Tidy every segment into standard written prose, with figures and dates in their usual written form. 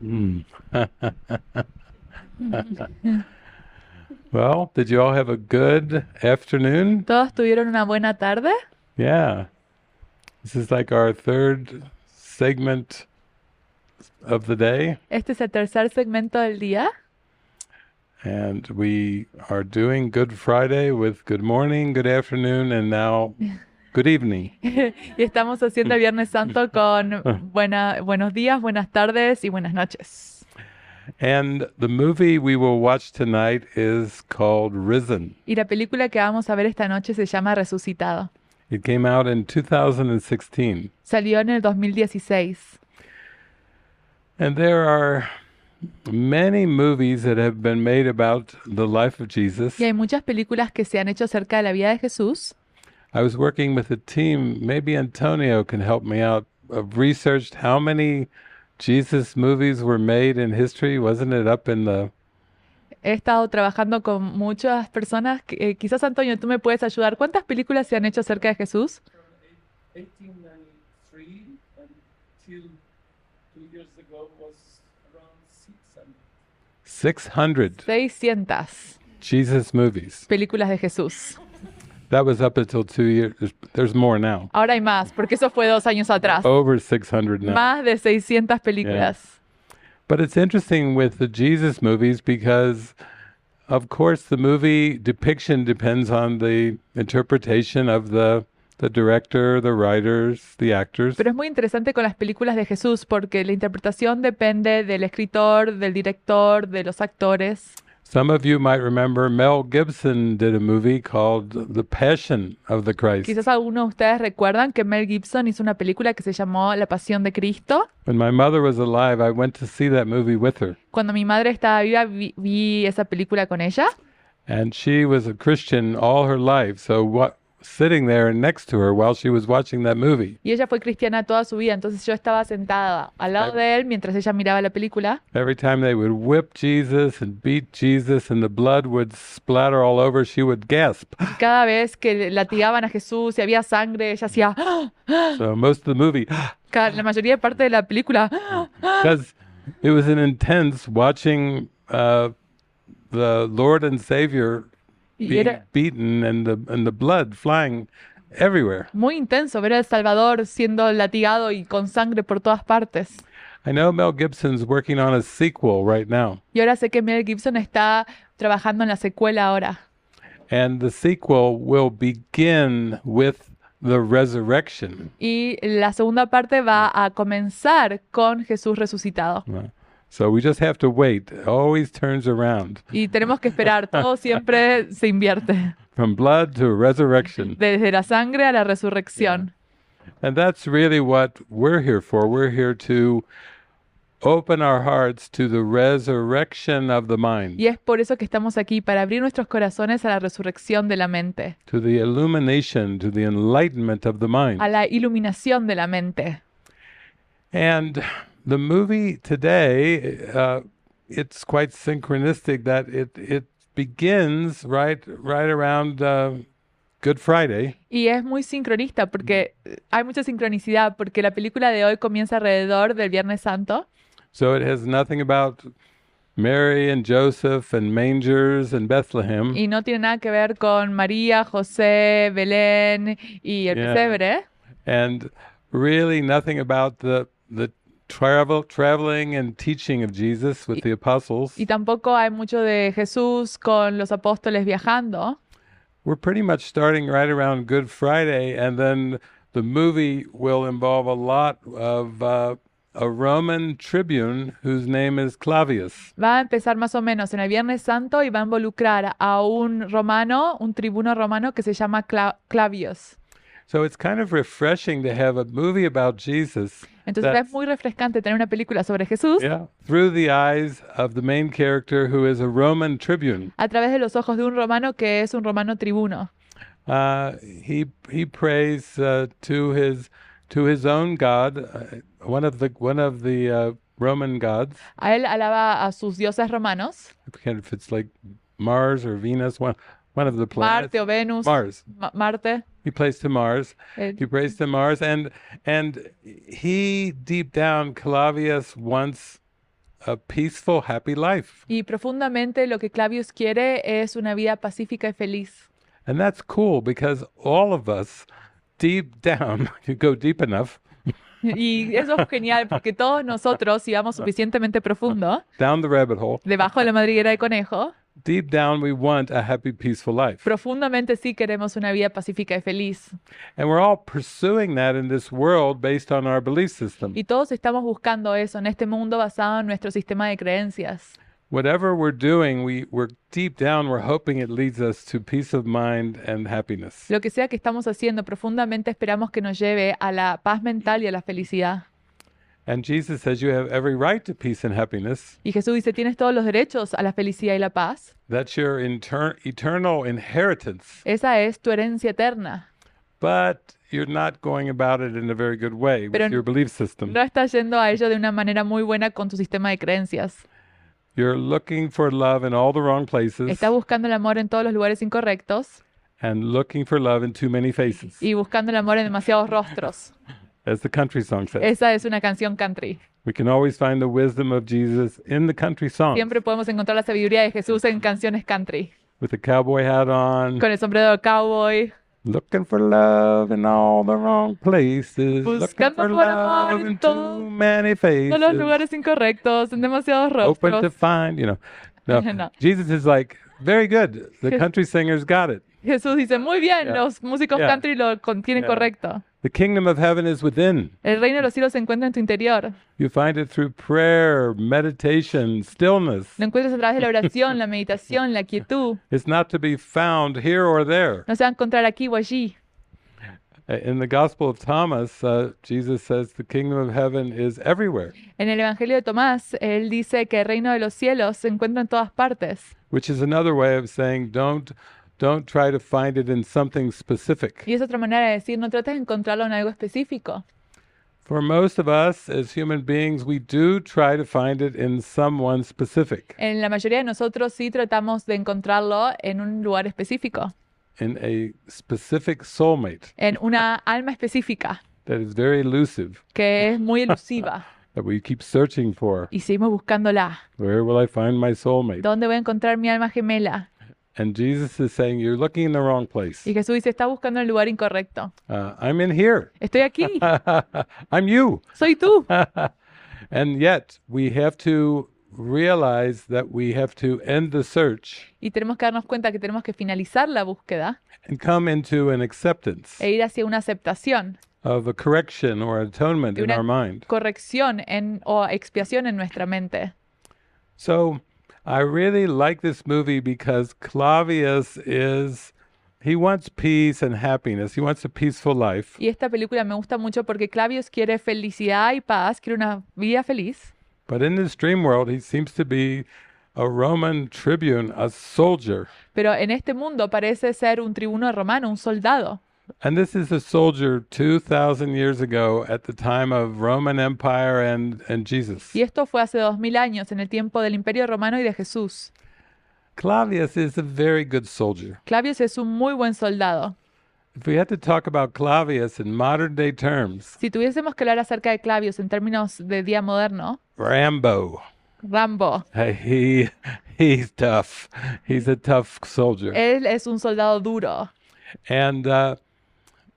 Mm. Well, did you all have a good afternoon? ¿Todos tuvieron una buena tarde? Yeah. This is like our third segment of the day, Este es el tercer segmento del día and we are doing Good Friday with good morning, good afternoon, and now good evening. y estamos haciendo el Viernes Santo con buenos días, buenas tardes y buenas noches. And the movie we will watch tonight is called Risen. Y la película que vamos a ver esta noche se llama Resucitado. It came out in 2016. Salió en el 2016. And there are many movies that have been made about the life of Jesus. Y hay muchas películas que se han hecho acerca de la vida de Jesús. I was working with a team, maybe Antonio can help me out. I've researched how many Jesus movies were made in history. Wasn't it up in the... He estado trabajando con muchas personas. Quizás, Antonio, tú me puedes ayudar. ¿Cuántas películas se han hecho acerca de Jesús? 1893 until 2 years ago was around 600. 600 Jesus movies. películas de Jesús. That was up until 2 years. There's more now. Ahora hay más, porque eso fue 2 años atrás. Over 600 now. Más de 600 películas. But it's interesting with the Jesus movies because, of course, the movie depiction depends on the interpretation of the director, the writers, the actors. Pero es muy interesante con las películas de Jesús porque la interpretación depende del escritor, del director, de los actores. Some of you might remember Mel Gibson did a movie called The Passion of the Christ. Quizás algunos de ustedes recuerdan que Mel Gibson hizo una película que se llamó La Pasión de Cristo. When my mother was alive, I went to see that movie with her. Cuando mi madre estaba viva, vi esa película con ella. And she was a Christian all her life. So sitting there next to her while she was watching that movie. Y ella fue cristiana toda su vida, entonces yo estaba sentada al lado de él mientras ella miraba la película. Every time they would whip Jesus and beat Jesus and the blood would splatter all over, she would gasp. Y cada vez que latigaban a Jesús y había sangre, ella hacía... So most of the movie, La mayoría de parte de la película... because it was an intense watching the Lord and Savior Y being era beaten and the blood flying everywhere. muy intenso ver al Salvador siendo latigado y con sangre por todas partes. I know Mel Gibson's working on a sequel right now. Y ahora sé que Mel Gibson está trabajando en la secuela ahora. And the sequel will begin with the resurrection. Y la segunda parte va a comenzar con Jesús resucitado. So we just have to wait. It always turns around. Y tenemos que esperar, todo siempre se invierte. From blood to resurrection. Desde la sangre a la resurrección. And that's really what we're here for. We're here to open our hearts to the resurrection of the mind. Y es por eso que estamos aquí, para abrir nuestros corazones a la resurrección de la mente, To the illumination, to the enlightenment of the mind. a la iluminación de la mente. And the movie today, it's quite synchronistic that it begins right around Good Friday. Y es muy sincronista porque hay mucha sincronicidad porque la película de hoy comienza alrededor del Viernes Santo. So it has nothing about Mary and Joseph and mangers and Bethlehem. Y no tiene nada que ver con María, José, Belén y el Yeah. pesebre. And really nothing about the traveling and teaching of Jesus with the apostles. Y tampoco hay mucho de Jesús con los apóstoles viajando. We're pretty much starting right around Good Friday, and then the movie will involve a lot of a Roman tribune whose name is Clavius. Va a empezar más o menos en el Viernes Santo y va a involucrar a un romano, un tribuno romano que se llama Clavius. So it's kind of refreshing to have a movie about Jesus Entonces that's, es muy refrescante tener una película sobre Jesús through the eyes of the main character who is a Roman tribune. a través de los ojos de un romano que es un romano tribuno. He prays to his own God, one of the Roman gods. A él alaba a sus dioses romanos, I forget if it's like Mars or Venus, one of the planets. Marte o Venus, Mars. Marte. He prays to Mars. eh, He prays to Mars, and he deep down, Clavius wants a peaceful, happy life. Y profundamente lo que Clavius quiere es una vida pacífica y feliz. And that's cool because all of us, deep down, you go deep enough, Y eso es genial porque todos nosotros, si vamos suficientemente profundo, down the rabbit hole, debajo de la madriguera de conejo, deep down we want a happy, peaceful life. profundamente sí queremos una vida pacífica y feliz. And we're all pursuing that in this world based on our belief system. Y todos estamos buscando eso en este mundo basado en nuestro sistema de creencias. Whatever we're doing, we're deep down, we're hoping it leads us to peace of mind and happiness. Lo que sea que estamos haciendo, profundamente esperamos que nos lleve a la paz mental y a la felicidad. And Jesus says you have every right to peace and happiness. Y Jesús dice, tienes todos los derechos a la felicidad y la paz. That's your eternal inheritance. Esa es tu herencia eterna. But you're not going about it in a very good way Pero with your belief system. no estás yendo a ello de una manera muy buena con tu sistema de creencias. You're looking for love in all the wrong places Estás buscando el amor en todos los lugares incorrectos and looking for love in too many faces, y buscando el amor en demasiados rostros. as the country song says. Esa es una canción country. We can always find the wisdom of Jesus in the country song, Siempre podemos encontrar la sabiduría de Jesús en canciones country. with the cowboy hat on, Con el sombrero de cowboy, looking for love in all the wrong places, looking Buscando for por amor love en in todo- too many faces, en los lugares incorrectos, en demasiados open to rostros. find, No, No. Jesus is like, very good. The Jes- country singers got it. Jesús dice, muy bien, Yeah. los músicos Yeah. country lo tienen Yeah. correcto. The kingdom of heaven is within. El reino de los cielos se encuentra en tu interior. You find it through prayer, meditation, stillness. Lo encuentras a través de la oración, la meditación, la quietud. It's not to be found here or there. No se va a encontrar aquí o allí. In the Gospel of Thomas, Jesus says the kingdom of heaven is everywhere, En el Evangelio de Tomás, él dice que el reino de los cielos se encuentra en todas partes. which is another way of saying don't try to find it in something specific. Y es otra manera de decir, no trates de encontrarlo en algo específico. For most of us as human beings, we do try to find it in someone specific, En la mayoría de nosotros sí tratamos de encontrarlo en un lugar específico, in a specific soulmate en una alma específica, that is very elusive, que es muy elusiva. that we keep searching for. Y seguimos buscándola. Where will I find my soulmate? ¿Dónde voy a encontrar mi alma gemela? And Jesus is saying, you're looking in the wrong place. Y Jesús dice, está buscando el lugar incorrecto. I'm in here. Estoy aquí, I'm you. soy tú. And yet we have to realize that we have to end the search Y tenemos que darnos cuenta que tenemos que finalizar la búsqueda and come into an acceptance e ir hacia una aceptación, of a correction or atonement de in our una mind. corrección o expiación en nuestra mente. So I really like this movie because Clavius he wants peace and happiness. He wants a peaceful life. Y esta película me gusta mucho porque Clavius quiere felicidad y paz, quiere una vida feliz. But in this dream world, he seems to be a Roman tribune, a soldier. Pero en este mundo parece ser un tribuno romano, un soldado. And this is a soldier 2,000 years ago at the time of Roman Empire and Jesus. Y esto fue hace 2000 años, en el tiempo del Imperio Romano y de Jesús. Clavius is a very good soldier. Clavius es un muy buen soldado. If we had to talk about Clavius in modern day terms, Si tuviésemos que hablar acerca de Clavius en términos de día moderno, Rambo. Rambo. He's tough. He's a tough soldier. Él es un soldado duro. And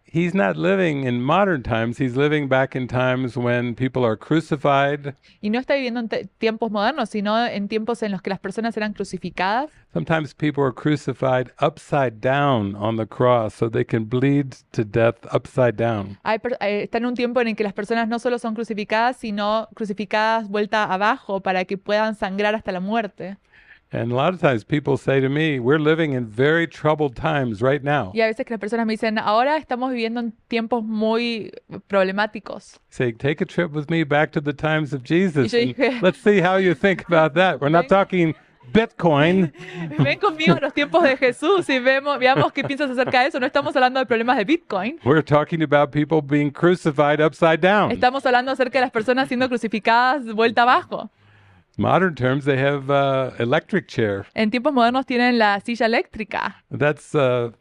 he's not living in modern times. He's living back in times when people are crucified. Y no está viviendo en tiempos modernos, sino en tiempos en los que las personas eran crucificadas. Sometimes people are crucified upside down on the cross so they can bleed to death upside down. Está en un tiempo en el que las personas no solo son crucificadas, sino crucificadas vuelta abajo para que puedan sangrar hasta la muerte. And a lot of times people say to me, we're living in very troubled times right now. Y a veces que las personas me dicen, ahora estamos viviendo en tiempos muy problemáticos. Say, take a trip with me back to the times of Jesus. Y yo And dije- let's see how you think about that. We're not talking Bitcoin. Ven conmigo a los tiempos de Jesús y veamos qué piensas acerca de eso. No estamos hablando de problemas de Bitcoin. We're talking about people being crucified upside down. Estamos hablando acerca de las personas siendo crucificadas vuelta abajo. Modern terms, they have electric chair. En tiempos modernos tienen la silla eléctrica. That's a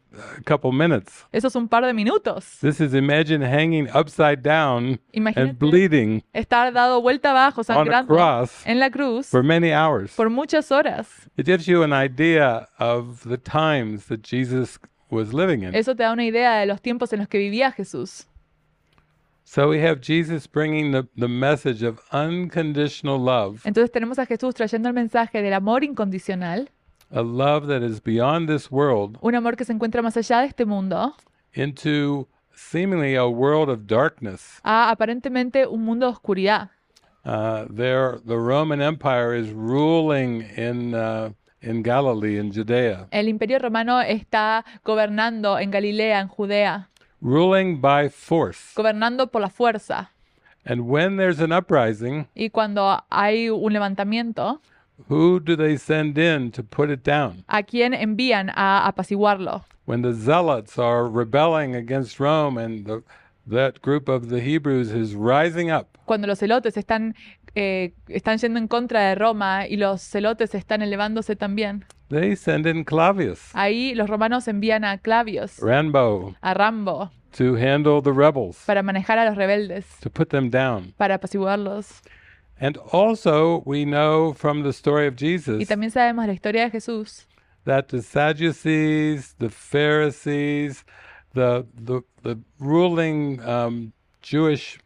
couple minutes. Eso es un par de minutos. This is imagine hanging upside down and Imagínate bleeding estar dado vuelta abajo, on a sangrando cross en la cruz for many hours. por muchas horas. It gives you an idea of the times that Jesus was living in. Eso te da una idea de los tiempos en los que vivía Jesús. So we have Jesus bringing the message of unconditional love, Entonces tenemos a Jesús trayendo el mensaje del amor incondicional, a love that is beyond this world, un amor que se encuentra más allá de este mundo, into seemingly a world of darkness. a aparentemente un mundo de oscuridad. The Roman Empire is ruling in Galilee, in Judea, El Imperio Romano está gobernando en Galilea, en Judea, ruling by force. gobernando por la fuerza. And when there's an uprising, Y cuando hay un levantamiento, who do they send in to put it down? ¿a quién envían a apaciguarlo? When the zealots are rebelling against Rome and that group of the Hebrews is rising up, Cuando los celotes están yendo en contra de Roma y los celotes están elevándose también. they send in Clavius, Ahí los romanos envían a Clavios, Rambo, a Rambo, to handle the rebels, para manejar a los rebeldes, to put them down. para apaciguarlos. And also we know from the story of Y Jesus también sabemos de la historia de Jesús that the Sadducees, the Pharisees, the ruling Jewish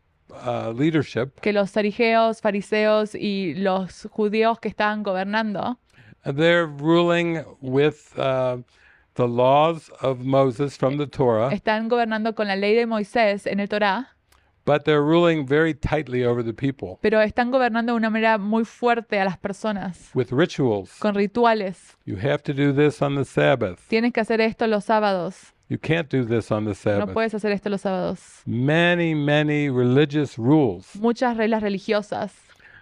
leadership, que los fariseos y los judíos que estaban gobernando they're ruling with the laws of Moses from the Torah, están gobernando con la ley de Moisés en el Torá, but they're ruling very tightly over the people pero están gobernando de una manera muy fuerte a las personas, with rituals. con rituales. You have to do this on the Sabbath. Tienes que hacer esto los sábados. You can't do this on the No Sabbath. puedes hacer esto los sábados. Many religious rules. Muchas reglas religiosas.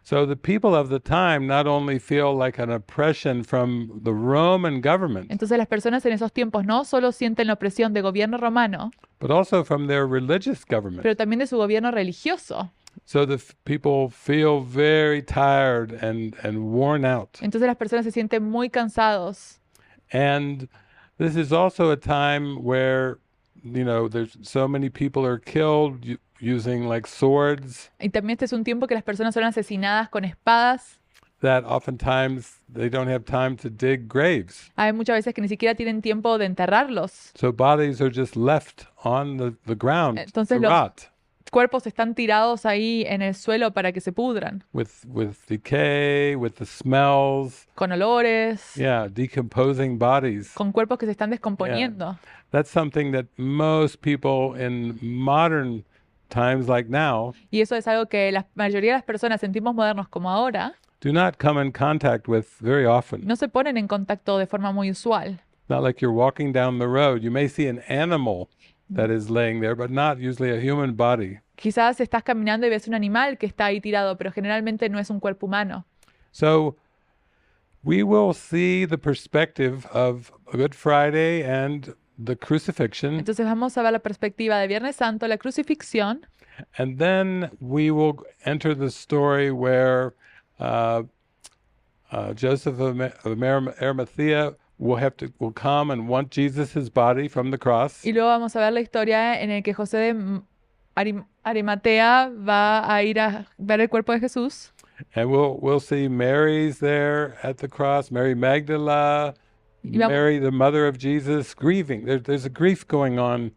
So the people of the time not only feel like an oppression from the Roman government, Entonces las personas en esos tiempos no solo sienten la opresión del gobierno romano, but also from their religious government. pero también de su gobierno religioso. So the people feel very tired and worn out. Entonces las personas se sienten muy cansados. And this is also a time where, there's so many people are killed using like swords Y también este es un tiempo que las personas son asesinadas con espadas. that oftentimes they don't have time to dig graves. Hay muchas veces que ni siquiera tienen tiempo de enterrarlos. So bodies are just left on the ground to Entonces los rot cuerpos están tirados ahí en el suelo para que se pudran, with decay, with the smells. con olores, Yeah, decomposing bodies. con cuerpos que se están descomponiendo. That's something that most people in modern times like now Y eso es algo que la mayoría de las personas en tiempos modernos como ahora do not come in contact with very often. no se ponen en contacto de forma muy usual. Not like you're walking down the road. You may see an animal that is laying there, but not usually a human body. Quizás estás caminando y ves un animal que está ahí tirado, pero generalmente no es un cuerpo humano. So we will see the perspective of Good Friday and the crucifixion, Entonces vamos a ver la perspectiva de Viernes Santo, la crucifixión, and then we will enter the story where Joseph of Arimathea will come and want Jesus' body from the cross. y luego vamos a ver la historia en la que José de Arimatea va a ir a ver el cuerpo de Jesús. And we'll see Mary's there at the cross, Mary Magdala, Y vamos- Mary, the mother of Jesus, grieving. There's a grief going on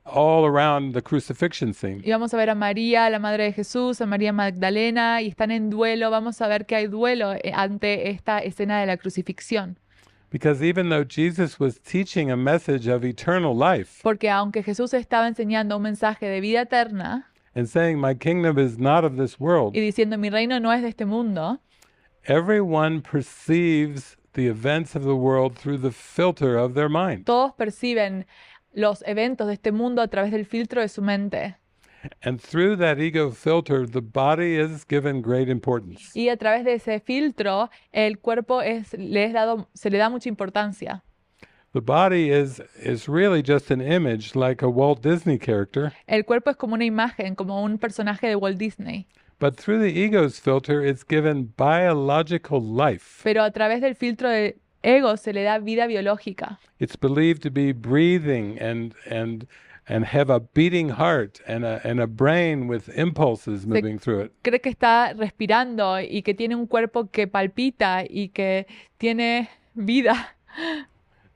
all around the crucifixion scene. Y vamos a ver a María, la madre de Jesús, a María Magdalena, y están en duelo. Vamos a ver que hay duelo ante esta escena de la crucifixión. Because even though Jesus was teaching a message of eternal life Porque aunque Jesús estaba enseñando un mensaje de vida eterna and saying, my kingdom is not of this world, y diciendo mi reino no es de este mundo, everyone perceives the events of the world through the filter of their mind. todos perciben los eventos de este mundo a través del filtro de su mente. And through that ego filter, the body is given great importance. Y a través de ese filtro, el cuerpo se le da mucha importancia. The body is really just an image, like a Walt Disney character, El cuerpo es como una imagen, como un personaje de Walt Disney. But through the ego's filter, it's given biological life. pero a través del filtro de ego se le da vida biológica. It's believed to be breathing and have a beating heart and a brain with impulses moving through it. Cree que está respirando y que tiene un cuerpo que palpita y que tiene vida.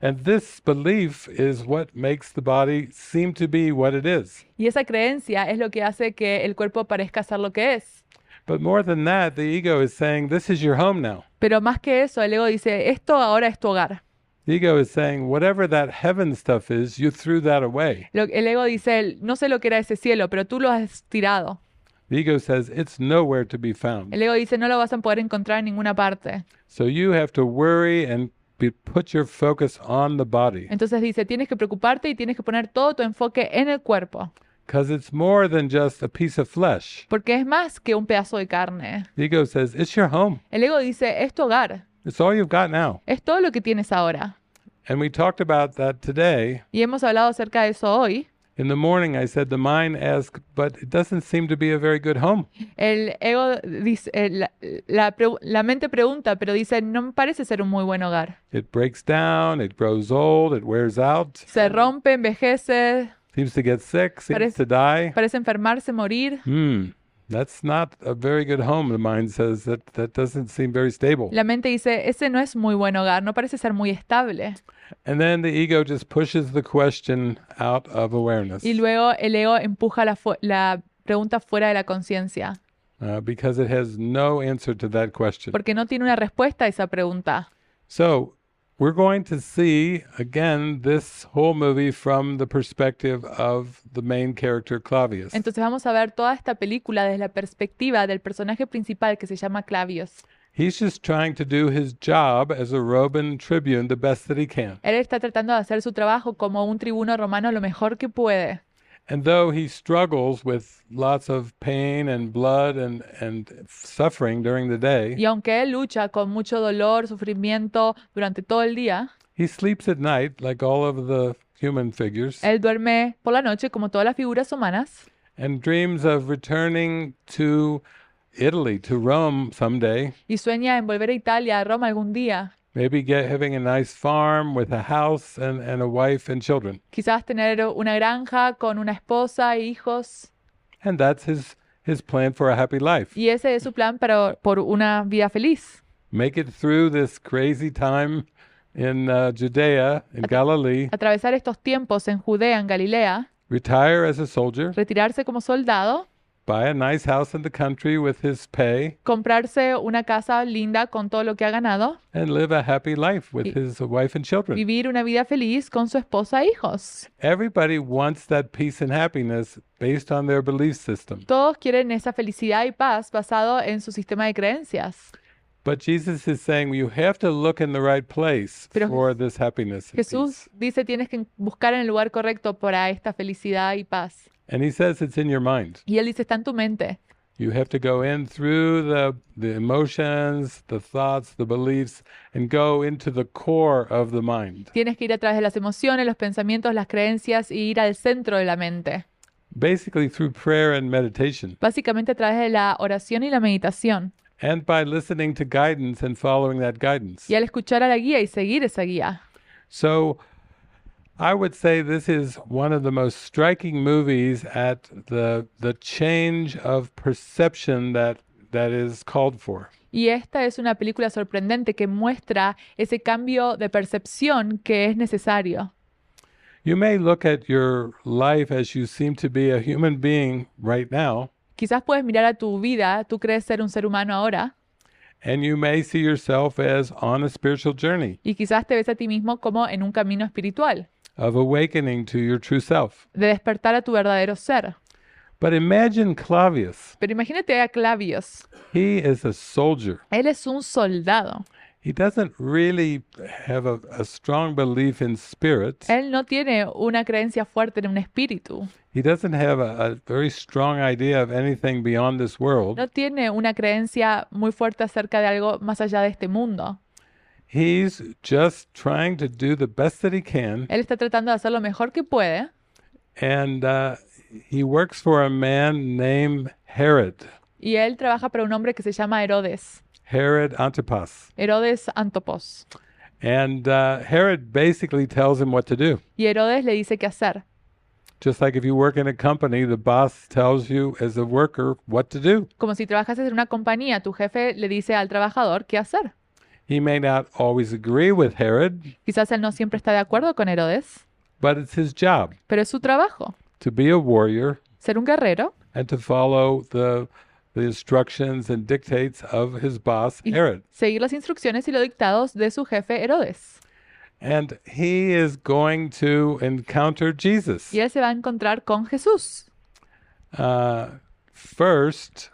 And this belief is what makes the body seem to be what it is. Y esa creencia es lo que hace que el cuerpo parezca ser lo que es. But more than that, the ego is saying, this is your home now. Pero más que eso, el ego dice, esto ahora es tu hogar. The ego is saying, whatever that heaven stuff is, you threw that away. El ego dice, no sé lo que era ese cielo, pero tú lo has tirado. The ego says, it's nowhere to be found. El ego dice, no lo vas a poder encontrar en ninguna parte. So you have to worry and put your focus on the body. Entonces dice, tienes que preocuparte y tienes que poner todo tu enfoque en el cuerpo. Because it's more than just a piece of flesh. Porque es más que un pedazo de carne. The ego says, it's your home. El ego dice, es tu hogar. It's all you've got now. Es todo lo que tienes ahora. And we talked about that today. Y hemos hablado acerca de eso hoy. In the morning, I said the mind asks, but it doesn't seem to be a very good home. El ego dice, la mente pregunta, pero dice, no me parece ser un muy buen hogar. It breaks down, it grows old, it wears out, Se rompe, envejece, seems to get sick, seems to die. parece enfermarse, morir. That's not a very good home, the mind says. That doesn't seem very stable. La mente dice, ese no es muy buen hogar, no parece ser muy estable. And then the ego just pushes the question out of awareness Y luego el ego empuja la pregunta fuera de la conciencia, because it has no answer to that question. porque no tiene una respuesta a esa pregunta. So we're going to see again this whole movie from the perspective of the main character Clavius. Entonces vamos a ver toda esta película desde la perspectiva del personaje principal que se llama Clavius. He's just trying to do his job as a Roman tribune the best that he can. Él está tratando de hacer su trabajo como un tribuno romano lo mejor que puede. And though he struggles with lots of pain and blood and suffering during the day, Y aunque él lucha con mucho dolor, sufrimiento durante todo el día, he sleeps at night like all of the human figures él duerme por la noche como todas las figuras humanas and dreams of returning to Italy, to Rome someday, y sueña en volver a Italia, a Roma algún día. maybe having a nice farm with a house and a wife and children. Quizás tener una granja con una esposa e hijos. And that's his plan for a happy life. Y ese es su plan por una vida feliz. Make it through this crazy time in Judea, in Galilee, Atravesar estos tiempos en Judea, en Galilea, retire as a soldier, retirarse como soldado, buy a nice house in the country with his pay, comprarse una casa linda con todo lo que ha ganado, and live a happy life with his wife and children. vivir una vida feliz con su esposa e hijos. Everybody wants that peace and happiness based on their belief system. Todos quieren esa felicidad y paz basado en su sistema de creencias. But Jesus is saying you have to look in the right place Pero for this happiness and Jesús peace. dice tienes que buscar en el lugar correcto para esta felicidad y paz. And he says it's in your mind. Y él dice, está en tu mente. You have to go in through the emotions, the thoughts, the beliefs, and go into the core of the mind. Tienes que ir a través de las emociones, los pensamientos, las creencias y ir al centro de la mente. Basically through prayer and meditation. Básicamente a través de la oración y la meditación. And by listening to guidance and following that guidance. Y al escuchar a la guía y seguir esa guía. So I would say this is one of the most striking movies at the change of perception that is called for. Y esta es una película sorprendente que muestra ese cambio de percepción que es necesario. You may look at your life as you seem to be a human being right now, Quizás puedes mirar a tu vida, tú crees ser un ser humano ahora, and you may see yourself as on a spiritual journey y quizás te ves a ti mismo como en un camino espiritual, of awakening to your true self. de despertar a tu verdadero ser. But imagine Clavius. Pero imagínate a Clavius. He is a soldier. Él es un soldado. He doesn't really have a strong belief in spirit. Él no tiene una creencia fuerte en un espíritu. He doesn't have a very strong idea of anything beyond this world. No tiene una creencia muy fuerte acerca de algo más allá de este mundo. He's just trying to do the best that he can. Él está tratando de hacer lo mejor que puede. And he works for a man named Herod. Y él trabaja para un hombre que se llama Herodes. Herod Antipas. Herodes Antopos. And Herod basically tells him what to do. Y Herodes le dice qué hacer. Just like if you work in a company, the boss tells you as a worker what to do. Como si trabajas en una compañía, tu jefe le dice al trabajador qué hacer. He may not always agree with Herod, Quizás él no siempre está de acuerdo con Herodes, but it's his job pero es su trabajo, to be a warrior ser un guerrero and to follow the instructions and dictates of his boss, y Herod. seguir las instrucciones y los dictados de su jefe Herodes. And he is going to encounter Jesus. Y él se va a encontrar con Jesús. First,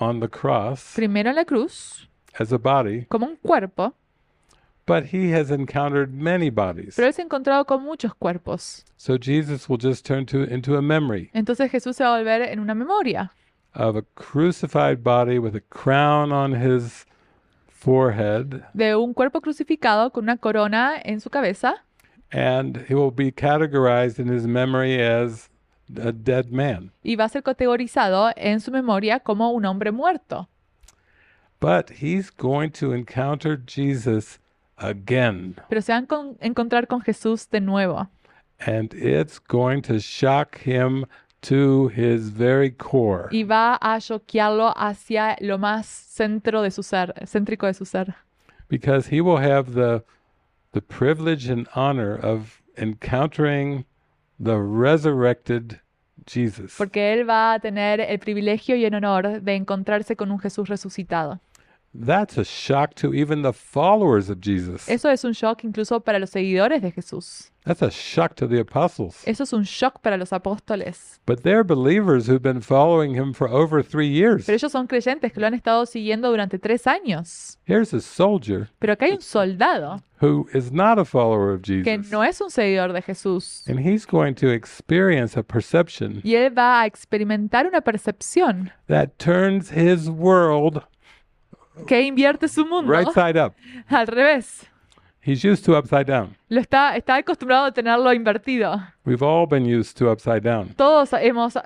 on the cross, Primero en la cruz, as a body, como un cuerpo, but he has encountered many bodies. pero él se ha encontrado con muchos cuerpos. So Jesus will just turn into a memory Entonces Jesús se va a volver en una memoria of a crucified body with a crown on his forehead, de un cuerpo crucificado con una corona en su cabeza, and he will be categorized in his memory as a dead man. y va a ser categorizado en su memoria como un hombre muerto. But he's going to encounter Jesus again, Pero se van a encontrar con Jesús de nuevo. and it's going to shock him to his very core. Y va a choquearlo hacia lo más centro de su ser, céntrico de su ser. Because he will have the privilege and honor of encountering the resurrected Jesus. Porque él va a tener el privilegio y el honor de encontrarse con un Jesús resucitado. That's a shock to even the followers of Jesus. Eso es un shock incluso para los seguidores de Jesús. That's a shock to the apostles. Eso es un shock para los apóstoles. But they're believers who've been following him for over 3 years. Pero ellos son creyentes que lo han estado siguiendo durante 3 años. Here's a soldier Pero acá hay un soldado who is not a follower of que Jesus. no es un seguidor de Jesús. And he's going to experience a perception Y él va a experimentar una percepción that turns his world que invierte su mundo right side up. al revés. He's used to upside down. Está acostumbrado a tenerlo invertido. We've all been used to upside down. Todos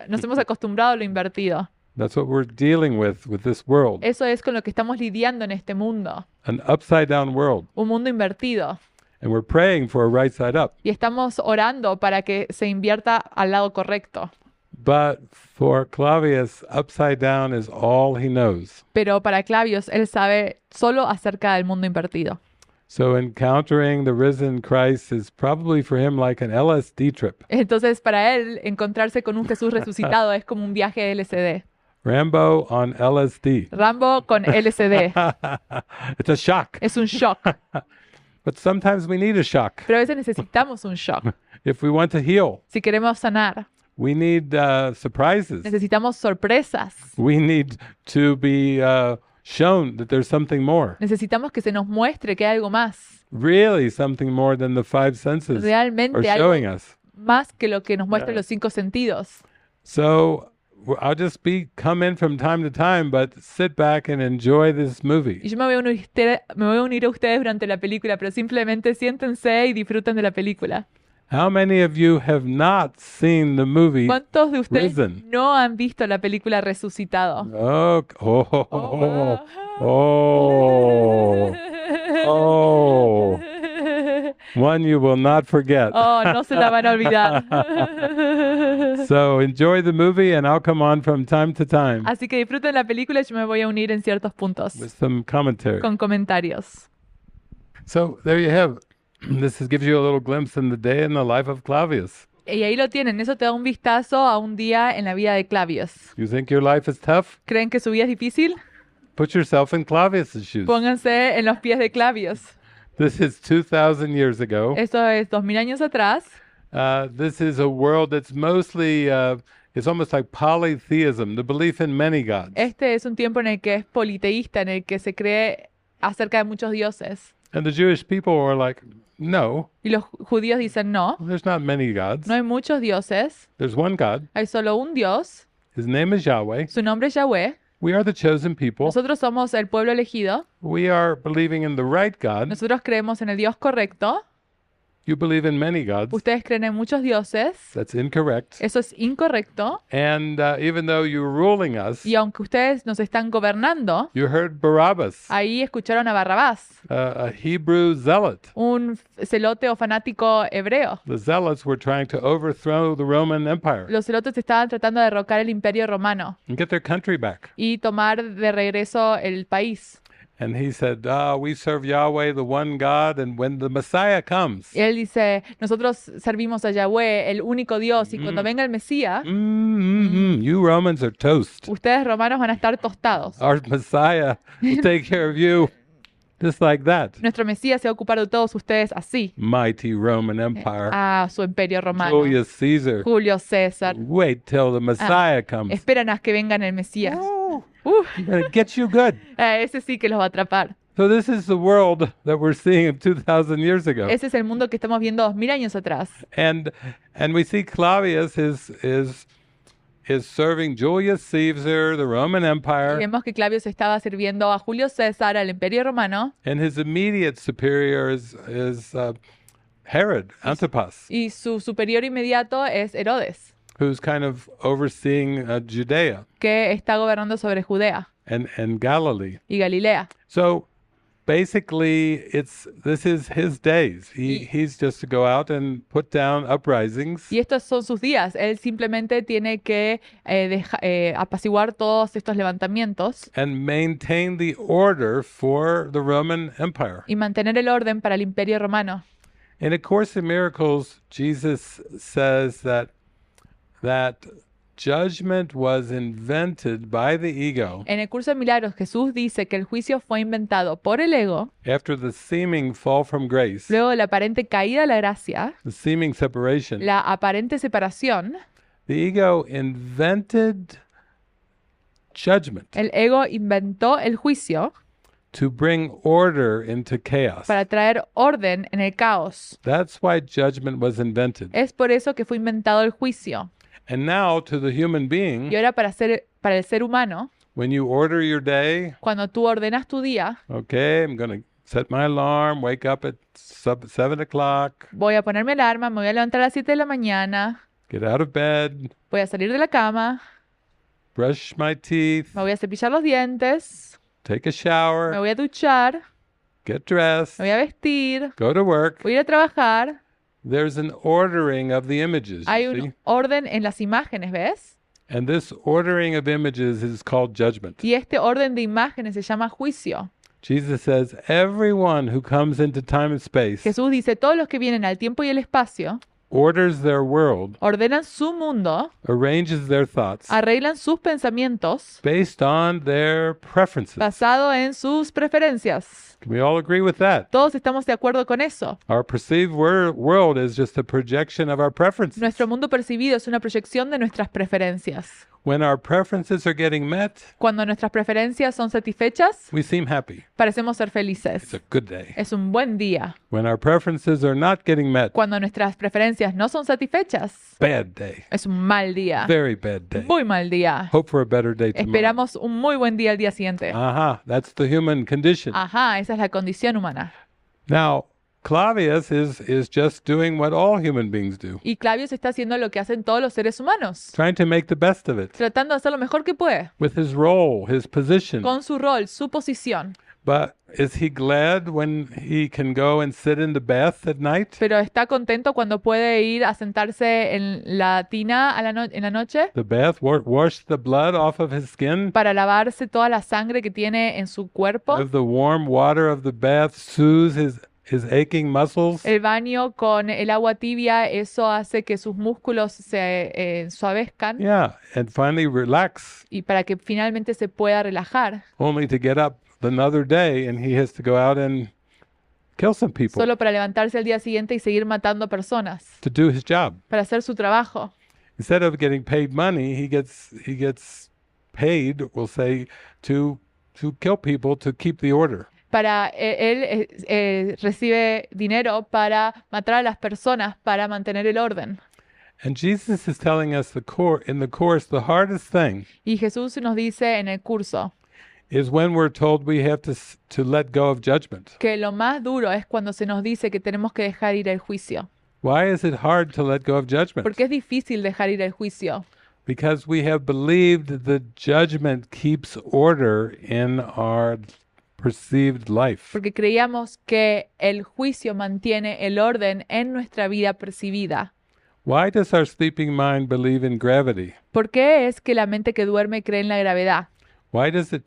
nos hemos acostumbrado a lo invertido. That's what we're dealing with this world. Eso es con lo que estamos lidiando en este mundo. An upside down world. Un mundo invertido. And we're praying for a right side up. Y estamos orando para que se invierta al lado correcto. But for Clavius, upside down is all he knows. Pero para Clavius, él sabe solo acerca del mundo invertido. So encountering the risen Christ is probably for him like an LSD trip. Entonces, para él, encontrarse con un Jesús resucitado es como un viaje LSD. Rambo on LSD. Rambo con LSD. It's a shock. Es un shock. But sometimes we need a shock. Pero a veces necesitamos un shock. If we want to heal, Si queremos sanar, we need surprises. necesitamos sorpresas. We need to be shown that there's something more. Necesitamos que se nos muestre que hay algo más. Really something more than the 5 senses are Realmente algo showing us. más que lo que nos muestran los 5 sentidos. So I'll just come in from time to time, but sit back and enjoy this Y movie. yo me voy a unir a ustedes durante la película, pero simplemente siéntense y disfruten de la película. How many of you have not seen the movie ¿Cuántos de ustedes Risen? no han visto la película Resucitado? Oh. One you will not forget. Oh, no se la van a olvidar. So enjoy the movie and I'll come on from time to time Así que disfruten la película y yo me voy a unir en ciertos puntos with some commentary. con comentarios. So there you have. Gives you a little glimpse in the day in the life of Clavius. Y ahí lo tienen, eso te da un vistazo a un día en la vida de Clavius. You think your life is tough? ¿Creen que su vida es difícil? Put yourself in Clavius' shoes. Pónganse en los pies de Clavius. This is 2,000 years ago. Eso es 2000 años atrás. This is a world that's mostly, it's almost like polytheism, the belief in many gods. Este es un tiempo en el que es politeísta, en el que se cree acerca de muchos dioses. And the Jewish people were like, no, Y los judíos dicen no, there's not many gods. no hay muchos dioses, There's one God. hay solo un Dios, His name is Yahweh. su nombre es Yahweh, We are the chosen people. nosotros somos el pueblo elegido, We are believing in the right God. nosotros creemos en el Dios correcto, You believe in many gods. Ustedes creen en muchos dioses. That's incorrect. Eso es incorrecto. And even though you're ruling us, Y aunque ustedes nos están gobernando, you heard Barabbas, ahí escucharon a Barrabás, a Hebrew zealot. un celote o fanático hebreo. The zealots were trying to overthrow the Roman Empire Los celotes estaban tratando de derrocar el imperio romano and get their country back. y tomar de regreso el país. And he said, we serve Yahweh, the one God, and when the Messiah comes, Y él dice, nosotros servimos a Yahweh, el único Dios, y cuando venga el Mesías, you Romans are toast. ustedes romanos van a estar tostados. Our Messiah will take care of you just like that. Nuestro Mesías se va a ocupar de todos ustedes así. Mighty Roman Empire. Su imperio romano. Julius Caesar. Julio César. Wait till the Messiah comes. Esperan a que vengan el Mesías. Gonna get you good. Ese sí que los va a atrapar. So this is the world that we're seeing 2,000 years ago. Ese es el mundo que estamos viendo 2000 años atrás. And we see Claudius is serving Julius Caesar, the Roman Y Empire, vemos que Clavio se estaba sirviendo a Julio César, al imperio romano, and his immediate superior is Herod Antipas, y su superior inmediato es Herodes, who's kind of overseeing Judea que está gobernando sobre Judea and Galilee. y Galilea. So basically, this is his days. He's just to go out and put down uprisings Y estos son sus días. Él simplemente tiene que apaciguar todos estos levantamientos and maintain the order for the Roman Empire. y mantener el orden para el imperio romano. In A Course in Miracles, Jesus says that judgment was invented by the ego En el curso de milagros, Jesús dice que el juicio fue inventado por el ego, after the seeming fall from grace, luego de la aparente caída de la gracia, the seeming separation. la aparente separación. The ego invented judgment El ego inventó el juicio to bring order into chaos. para traer orden en el caos. That's why judgment was invented. Es por eso que fue inventado el juicio. And now to the human being, Y ahora para el ser humano, when you order your day, cuando tú ordenas tu día, okay, I'm going to set my alarm, wake up at 7 o'clock, voy a poner mi alarma, me voy a levantar a las 7 de la mañana, get out of bed, voy a salir de la cama, brush my teeth, me voy a cepillar los dientes, take a me shower, voy a duchar, get dressed, me voy a vestir, go to work. voy a ir a trabajar. There's an ordering of the images, Hay you un see? orden en las imágenes, ¿ves? And this ordering of images is called judgment. Y este orden de imágenes se llama juicio. Jesus says, everyone who comes into time and space Jesús dice, todos los que vienen al tiempo y el espacio orders their world, ordenan su mundo, arranges their thoughts arreglan sus pensamientos based on their preferences. basado en sus preferencias. Can we all agree with that? Todos estamos de acuerdo con eso. Our perceived world is just a projection of our preferences. Nuestro mundo percibido es una proyección de nuestras preferencias. When our preferences are getting met, Cuando nuestras preferencias son satisfechas, we seem happy. parecemos ser It's felices. a good day. Es un buen día. When our preferences are not getting met, Cuando nuestras preferencias no son satisfechas, bad day. es un mal día. Very bad day. Muy mal día. Hope for a better day tomorrow. Esperamos un muy buen día al día siguiente. That's the human condition. Ajá, esa es la condición humana. Now, Claudius is just doing what all human beings do, Y Clavius está haciendo lo que hacen todos los seres humanos, trying to make the best of it tratando de hacer lo mejor que puede, with his role, his position. con su rol, su posición. But is he glad when he can go and sit in the bath at night? Pero está contento cuando puede ir a sentarse en la tina en la noche The bath, wash the blood off of his skin? para lavarse toda la sangre que tiene en su cuerpo. Have the warm water of the bath soothe his aching muscles? El baño con el agua tibia, eso hace que sus músculos se ensuavezcan Yeah, and finally relax, y para que finalmente se pueda relajar, only to get up another day and he has to go out and kill some people solo para levantarse al día siguiente y seguir matando personas, to do his job. para hacer su trabajo. Instead of getting paid money, he gets paid, we'll say, to kill people to keep the order. Él recibe dinero para matar a las personas para mantener el orden. And Jesus is telling us in the course, the hardest thing Y Jesús nos dice en el curso, is when we're told we have to let go of judgment. que lo más duro es cuando se nos dice que tenemos que dejar ir el juicio. Why is it hard to let go of judgment? ¿Por qué es difícil dejar ir el juicio? Because we have believed that judgment keeps order in our perceived life. Porque creíamos que el juicio mantiene el orden en nuestra vida percibida. Why does our sleeping mind believe in gravity? ¿Por qué es que la mente que duerme cree en la gravedad? Why does it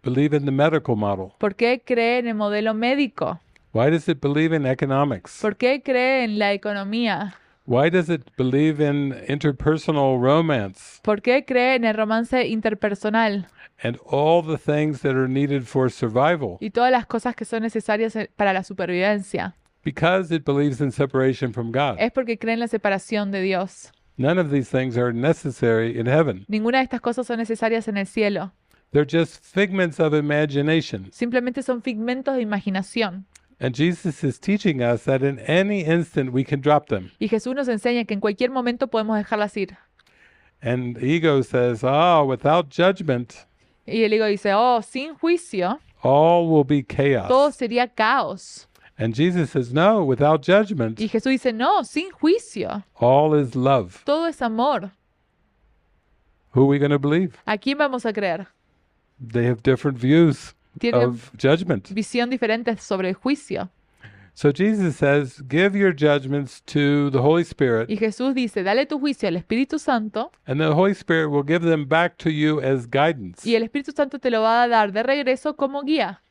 believe in the medical model? ¿Por qué cree en el modelo médico? Why does it believe in economics? ¿Por qué cree en la economía? Why does it believe in interpersonal romance ¿Por qué cree en el romance interpersonal and all the things that are needed for survival? y todas las cosas que son necesarias para la supervivencia? Because it believes in separation from God. Es porque cree en la separación de Dios. None of these things are necessary in heaven. Ninguna de estas cosas son necesarias en el cielo. They're just figments of imagination. Simplemente son figmentos de imaginación. And Jesus is teaching us that in any instant we can drop them. Y Jesús nos enseña que en cualquier momento podemos dejarlas ir. And the ego says, without judgment, Y el ego dice, oh, sin juicio, all will be todo chaos. sería caos. And Jesus says, no, without judgment, Y Jesús dice, no, sin juicio, all is love. todo es amor. Who are we going to believe? ¿A quién vamos a creer? They have different views Tienen of judgment. visión diferente sobre el juicio. So Jesus says, give your judgments to the Holy Spirit, Y Jesús dice, dale tu juicio al Espíritu Santo and the Holy Spirit will give them back to you as guidance. y el Espíritu Santo te lo va a dar de regreso como guía.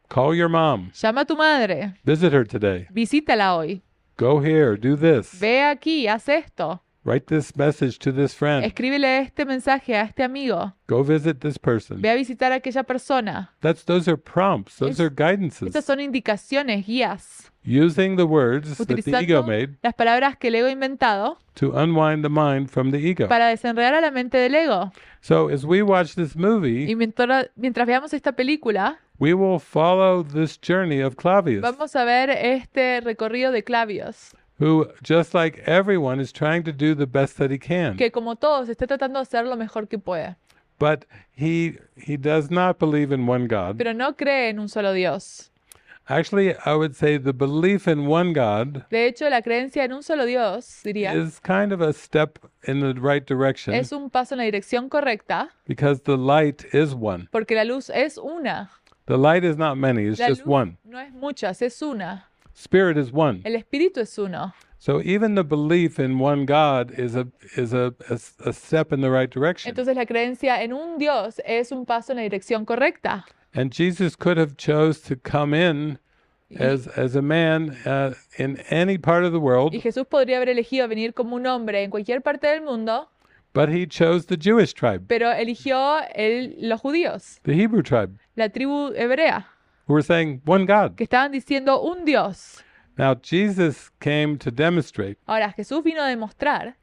Call your mom. Llama a tu madre, Visit her today. visítala hoy. Go here. Do this. Ve aquí, haz esto. Write this message to this friend. Escríbele este mensaje a este amigo. Go visit this person. Ve a visitar a aquella persona. Those are prompts. Those are guidances. Estas son indicaciones, guías. Using the words that the ego Utilizando made las palabras que el ego ha inventado to unwind the mind from the ego. para desenredar a la mente del ego. So as we watch this Y movie, mientras veamos esta película, we will follow this journey of Clavius, vamos a ver este recorrido de Clavios, who, just like everyone, is trying to do the best that he can. que como todos está tratando de hacer lo mejor que puede, But he does not believe in one God. pero no cree en un solo Dios. Actually, I would say the belief in one God De hecho, la creencia en un solo Dios, diría, is kind of a step in the right direction es un paso en la dirección correcta, because the light is one. porque la luz es una. The light is not many, it's La just luz one. no es muchas, es una. Spirit is one. El espíritu es uno. So even the belief in one God is a step in the right direction. Entonces la creencia en un Dios es un paso en la dirección correcta. And Jesus could have chose to come in as a man in any part of the world, Y Jesús podría haber elegido venir como un hombre en cualquier parte del mundo, but he chose the Jewish tribe, pero eligió los judíos, the Hebrew tribe, la tribu hebrea, who were saying one God. que estaban diciendo un Dios. Now Jesus came to demonstrate Ahora, Jesús vino a demostrar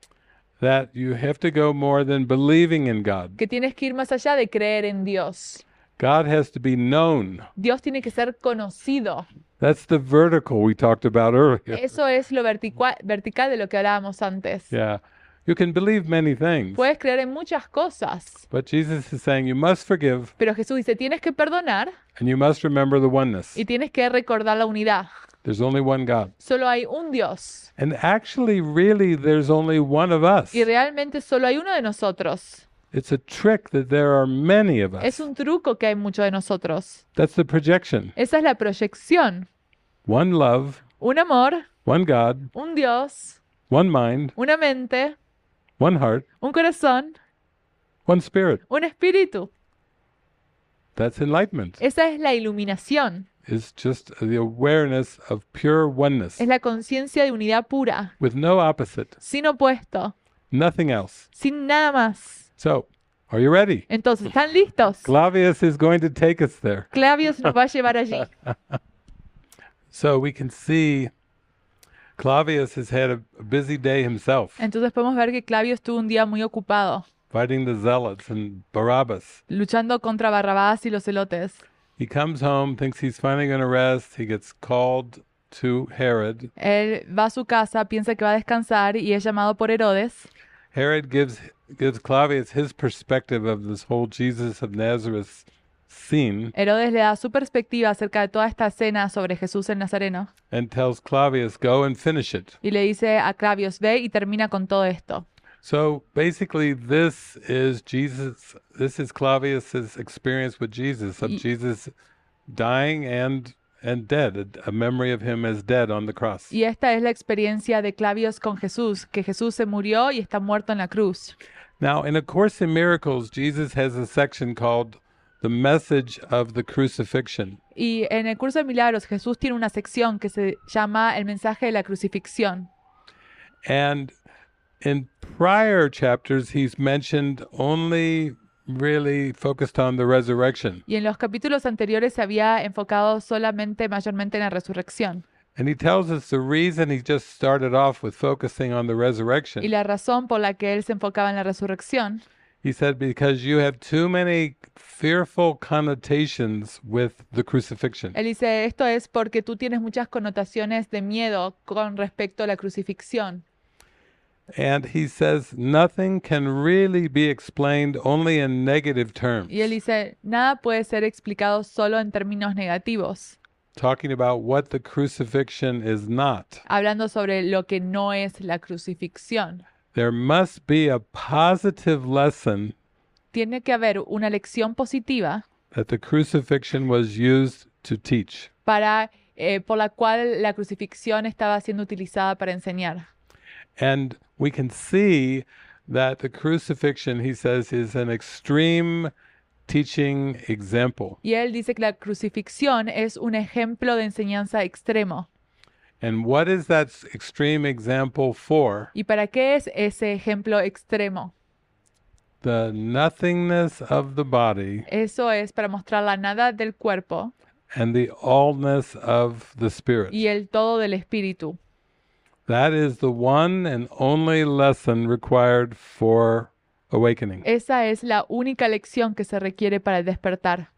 that you have to go more than believing in God. que tienes que ir más allá de creer en Dios. God has to be known. Dios tiene que ser conocido. That's the vertical we talked about earlier. Eso es lo vertical de lo que hablábamos antes. Yeah. You can believe many things, Puedes creer en muchas cosas, but Jesus is saying you must forgive pero Jesús dice, tienes que perdonar and you must remember the oneness. y tienes que recordar la unidad. There's only one God. Solo hay un Dios And actually, really, there's only one of us. y realmente solo hay uno de nosotros. It's a trick that there are many of Es us. un truco que hay muchos de nosotros. That's the projection. Esa es la proyección. One love, Un amor, one God, un Dios, one mind, una mente, one heart, un corazón, one spirit. un espíritu. That's enlightenment. Esa es la iluminación. It's just the awareness of pure oneness Es la conciencia de unidad pura, with no opposite, sin opuesto, nothing else. sin nada más. So, are you ready? Entonces, ¿están listos? Clavius is going to take us there. Clavios nos va a llevar allí. So we can see Clavius has had a busy day himself, Entonces podemos ver que Clavius tuvo un día muy ocupado, fighting the zealots and Barabbas. luchando contra Barrabás y los celotes. He comes home, thinks he's finally going to rest. He gets called to Herod. Él va a su casa, piensa que va a descansar y es llamado por Herodes. Herod gives Clavius his perspective of this whole Jesus of Nazareth scene Herodes le da su perspectiva acerca de toda esta escena sobre Jesús el Nazareno and tells Claudius, go and finish it. y le dice a Clavios, ve y termina con todo esto. So basically, this is Claudius's experience with Jesus, of Y, Jesus dying and dead, a memory of him as dead on the cross. y esta es la experiencia de Clavios con Jesús, que Jesús se murió y está muerto en la cruz. Now, in A Course in Miracles, Jesus has a section called The Message of the Crucifixion. Y en el curso de milagros, Jesús tiene una sección que se llama el mensaje de la crucifixión. And in prior chapters, he's mentioned only really focused on the resurrection. Y en los capítulos anteriores se había enfocado solamente, mayormente en la resurrección. And he tells us the reason he just started off with focusing on the Y resurrection. la razón por la que él se enfocaba en la resurrección, He said, because you have too many fearful connotations with the crucifixion. él dice, esto es porque tú tienes muchas connotaciones de miedo con respecto a la crucifixión. And he says, nothing can really be explained only in negative terms. Y él dice, nada puede ser explicado solo en términos negativos, Talking about what the crucifixion is not. hablando sobre lo que no es la crucifixión. There must be a positive lesson Tiene que haber una lección positiva that the crucifixion was used to teach. por la cual la crucifixión estaba siendo utilizada para enseñar. And we can see that the crucifixion, he says, is an extreme teaching example. Y él dice que la crucifixión es un ejemplo de enseñanza extremo. And what is that extreme example for? ¿Y para qué es ese ejemplo extremo? The nothingness of the body Eso es para mostrar la nada del cuerpo and the allness of the spirit. y el todo del espíritu. That is the one and only lesson required for awakening. Esa es la única lección que se requiere para el despertar.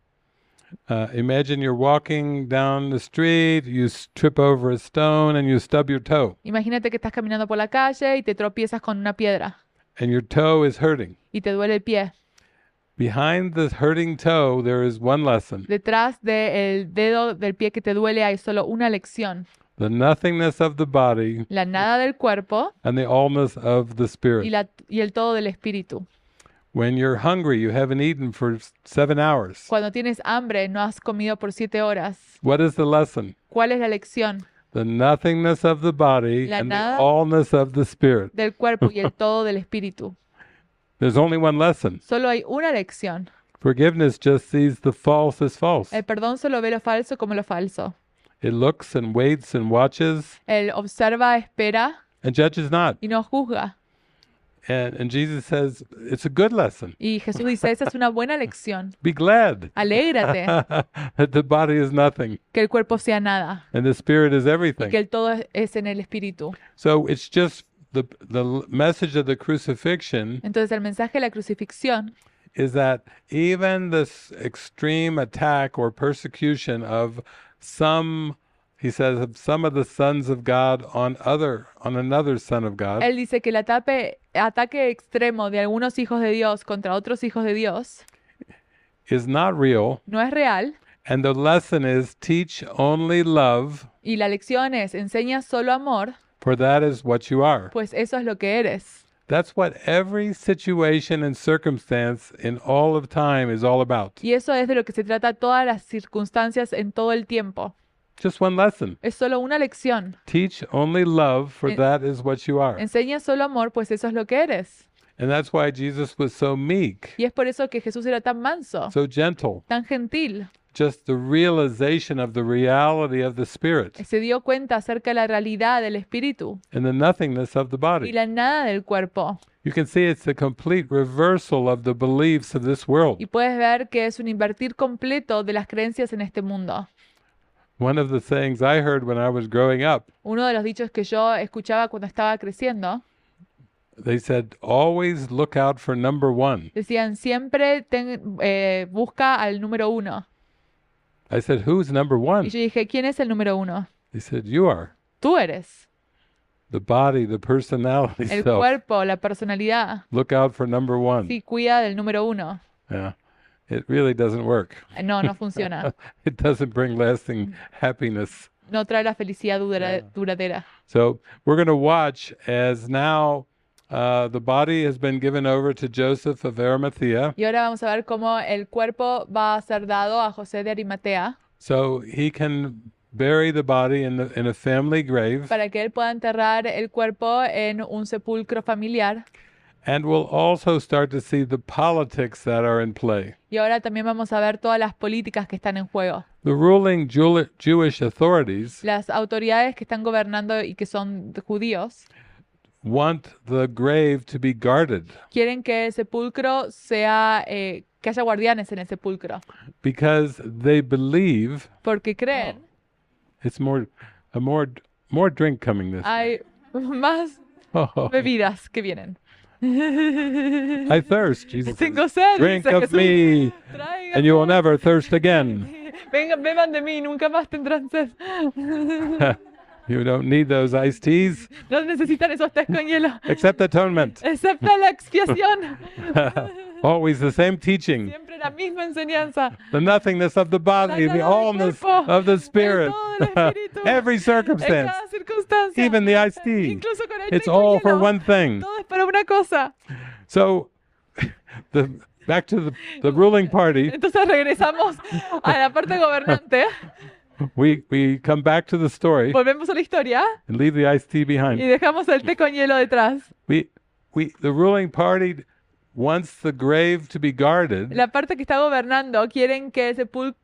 Imagine you're walking down the street, you trip over a stone and you stub your toe, Imagínate que estás caminando por la calle y te tropiezas con una piedra and your toe is hurting. y te duele el pie. Behind the hurting toe, there is one lesson. Detrás del dedo del pie que te duele hay solo una lección. The nothingness of the body La nada del cuerpo and the allness of the spirit. y el todo del espíritu. When you're hungry, you haven't eaten for 7 hours. Cuando tienes hambre, no has comido por 7 horas. What is the lesson? ¿Cuál es la lección? The nothingness of the body La and the nada allness of the spirit. del cuerpo y el todo del espíritu. There's only one lesson. Solo hay una lección. Forgiveness just sees the false as false. El perdón solo ve lo falso como lo falso. It looks and waits and watches Él observa, espera and judges not. y no juzga. And Jesus says, it's a good lesson. Y Jesús dice, esa es una buena lección. Be glad Alégrate that the body is nothing que el cuerpo sea nada and the spirit is y everything. que el todo es en el espíritu. So it's just the message of the crucifixion Entonces el mensaje de la crucifixión is that even this extreme attack or persecution of some, he says, of some of the sons of God on another son of God, él dice que el ataque extremo de algunos hijos de Dios contra otros hijos de Dios is not real. no es real. And the lesson is teach only love, Y la lección es, enseña solo amor, for that is what you are. pues eso es lo que eres. That's what every situation and circumstance in all of time is all about. Y eso es de lo que se trata todas las circunstancias en todo el tiempo. Just one lesson. Es solo una lección. Teach only love, for En- that is what you are. Enseña solo amor, pues eso es lo que eres. And that's why Jesus was so meek, Y es por eso que Jesús era tan manso, so gentle. tan gentil. Just the realization of the reality of the Spirit Se dio cuenta acerca de la realidad del espíritu and the nothingness of the y body. la nada del cuerpo. You can see it's a complete reversal of the beliefs of this world. Y puedes ver que es un invertir completo de las creencias en este mundo. One of the sayings I heard when I was growing up, Uno de los dichos que yo escuchaba cuando estaba creciendo, they said, always look out for number one. decían siempre busca al número 1. I said, who's number Y one? yo dije, ¿quién es el número 1? He said, you are. Tú eres. The body, the personality El self. cuerpo, la personalidad. Look out for number one. Sí, cuida del número 1. Yeah. it really doesn't work. No, no funciona. It doesn't bring lasting happiness. No trae la felicidad duradera. So we're going to watch as now the body has been given over to Joseph of Arimathea, Y ahora vamos a ver cómo el cuerpo va a ser dado a José de Arimatea so he can bury the body in a family grave. para que él pueda enterrar el cuerpo en un sepulcro familiar. And we'll also start to see the politics that are in play. Y ahora también vamos a ver todas las políticas que están en juego. The ruling Jewish authorities Las autoridades que están gobernando y que son judíos want the grave to be guarded quieren que el sepulcro sea, que haya guardianes en el sepulcro, because they believe porque creen it's more drink coming this way. hay más bebidas que vienen. I thirst, Jesus. Tengo sed, Drink dice of Jesús. me, Tráigame. and you will never thirst again. Vengan, beban de mí, nunca más tendrán sed. You don't need those iced teas, No necesitan esos tés con hielo, except atonement. excepto la expiación. Always the same teaching. Siempre la misma enseñanza. The nothingness of the body, the Sagrado del allness cuerpo, of the el spirit. todo del espíritu, Every en circumstance, cada circunstancia, even the iced tea. incluso con el It's té con all for hielo, one thing. todo es para una cosa. So, back to the ruling party, Entonces regresamos a la parte gobernante, we come back to the story volvemos a la historia and leave the iced tea y behind. dejamos el té con hielo detrás. The ruling party wants the grave to be guarded La parte que está gobernando quieren que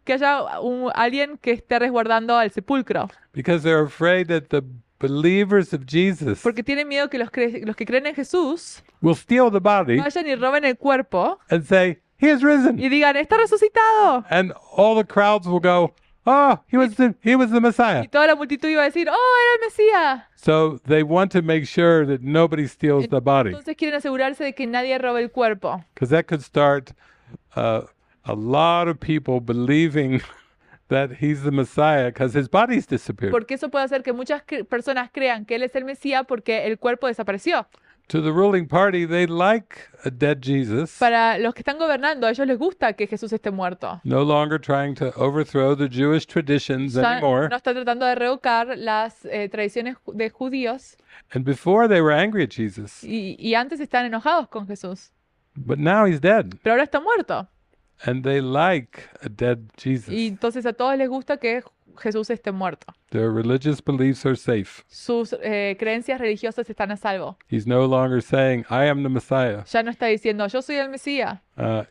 que haya alguien que esté resguardando al sepulcro, because they're afraid that the believers of Jesus porque tienen miedo que los que creen en Jesús will steal the body vayan y roben el cuerpo and say, "He has risen." y digan, está resucitado. And all the crowds will go, "Oh, he was the Messiah." Y toda la multitud iba a decir, oh, era el Mesías. So they want to make sure that nobody steals the body, Entonces quieren asegurarse de que nadie robe el cuerpo, because that could start a lot of people believing that he's the Messiah because his body's disappeared. porque eso puede hacer que muchas personas crean que él es el Mesías porque el cuerpo desapareció. To the ruling party, they like a dead Jesus, Para los que están gobernando, a ellos les gusta que Jesús esté muerto. no longer trying to overthrow the Jewish traditions Ya anymore. no está tratando de revocar las tradiciones de judíos And before they were angry at Jesus, y antes están enojados con Jesús, but now he's dead. pero ahora está muerto. And they like a dead Y Jesus. entonces a todos les gusta que Jesús esté muerto. Their religious beliefs are safe. Sus creencias religiosas están a salvo. He's no longer saying, "I am the Messiah." Ya no está diciendo, yo soy el Mesías.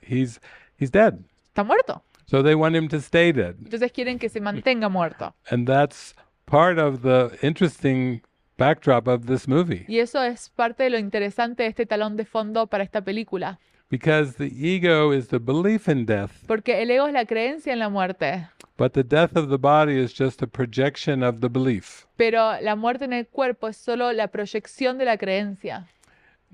He's dead. Está muerto. So they want him to stay dead. Entonces quieren que se mantenga muerto. And that's part of the interesting backdrop of this movie. Y eso es parte de lo interesante de este talón de fondo para esta película. Because the ego is the belief in death, Porque el ego es la creencia en la muerte. but the death of the body is just a projection of the belief. Pero la muerte en el cuerpo es solo la proyección de la creencia.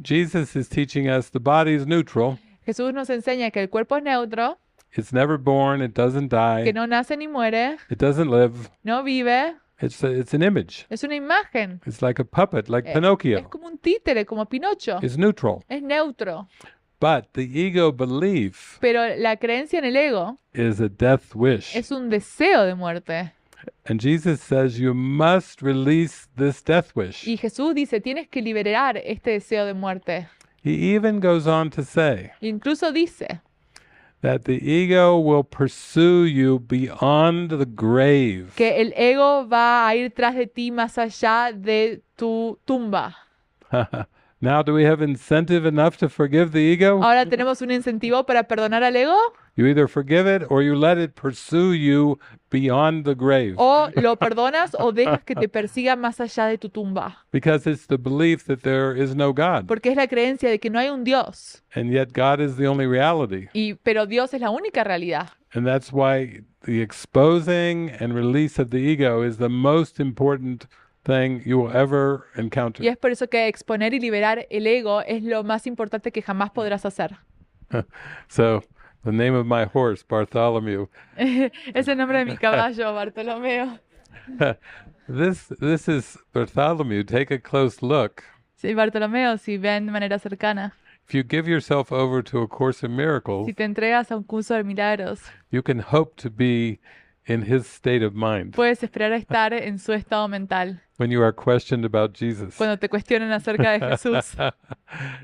Jesus is teaching us the body is neutral. Jesús nos enseña que el cuerpo es neutro, It's never born. It doesn't que die. no nace ni muere, It doesn't live. no vive, It's an image. es una imagen. It's like a puppet, like Es Pinocchio. como un títere, como Pinocho. It's neutral. Es neutro. But the ego belief Pero la creencia en el ego is a death wish. es un deseo de muerte. And Jesus says you must release this death wish. Y Jesús dice, tienes que liberar este deseo de muerte. He even goes on to say Incluso dice that the ego will pursue you beyond the grave. que el ego va a ir tras de ti más allá de tu tumba. Now, do we have incentive enough to forgive the ego? Ahora tenemos un incentivo para perdonar al ego, You either forgive it or you let it pursue you beyond the grave. o lo perdonas o dejas que te persiga más allá de tu tumba. Because it's the belief that there is no God. Porque es la creencia de que no hay un Dios, And yet God is the only reality. pero Dios es la única realidad. And that's why the exposing and release of the ego is the most important thing you will ever encounter. Y es por eso que exponer y liberar el ego es lo más importante que jamás podrás hacer. So, the name of my horse, Bartholomew. Es el nombre de mi caballo, Bartolomeo. This is Bartholomew. Take a close look. Sí, Bartolomeo, si ven de manera cercana. If you give yourself over to A Course in Miracles, Si te entregas a un curso de milagros, you can hope to be in his state of mind puedes esperar a estar en su estado mental when you are questioned about Jesus. cuando te cuestionen acerca de Jesús.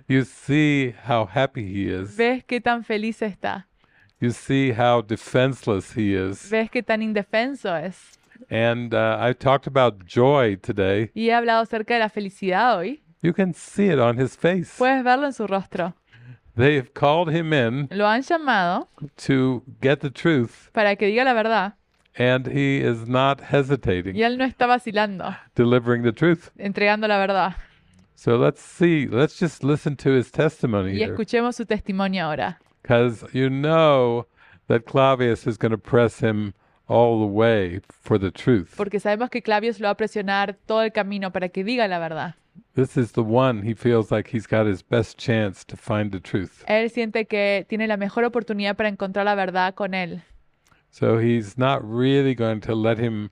You see how happy he is. Ves qué tan feliz está. You see how defenseless he is. Ves qué tan indefenso es. And I talked about joy today. Y he hablado acerca de la felicidad hoy. You can see it on his face. Puedes verlo en su rostro. They've called him in Lo han llamado to get the truth, para que diga la verdad. and he is not hesitating, Y él no está vacilando, delivering the truth. entregando la verdad. So let's just listen to his testimony Y here, escuchemos su testimonio ahora. because you know that Clavius is going to press him all the way for the truth. Porque sabemos que Clavius lo va a presionar todo el camino para que diga la verdad. This is the one he feels like he's got his best chance to find the truth. Él siente que tiene la mejor oportunidad para encontrar la verdad con él. So he's not really going to let him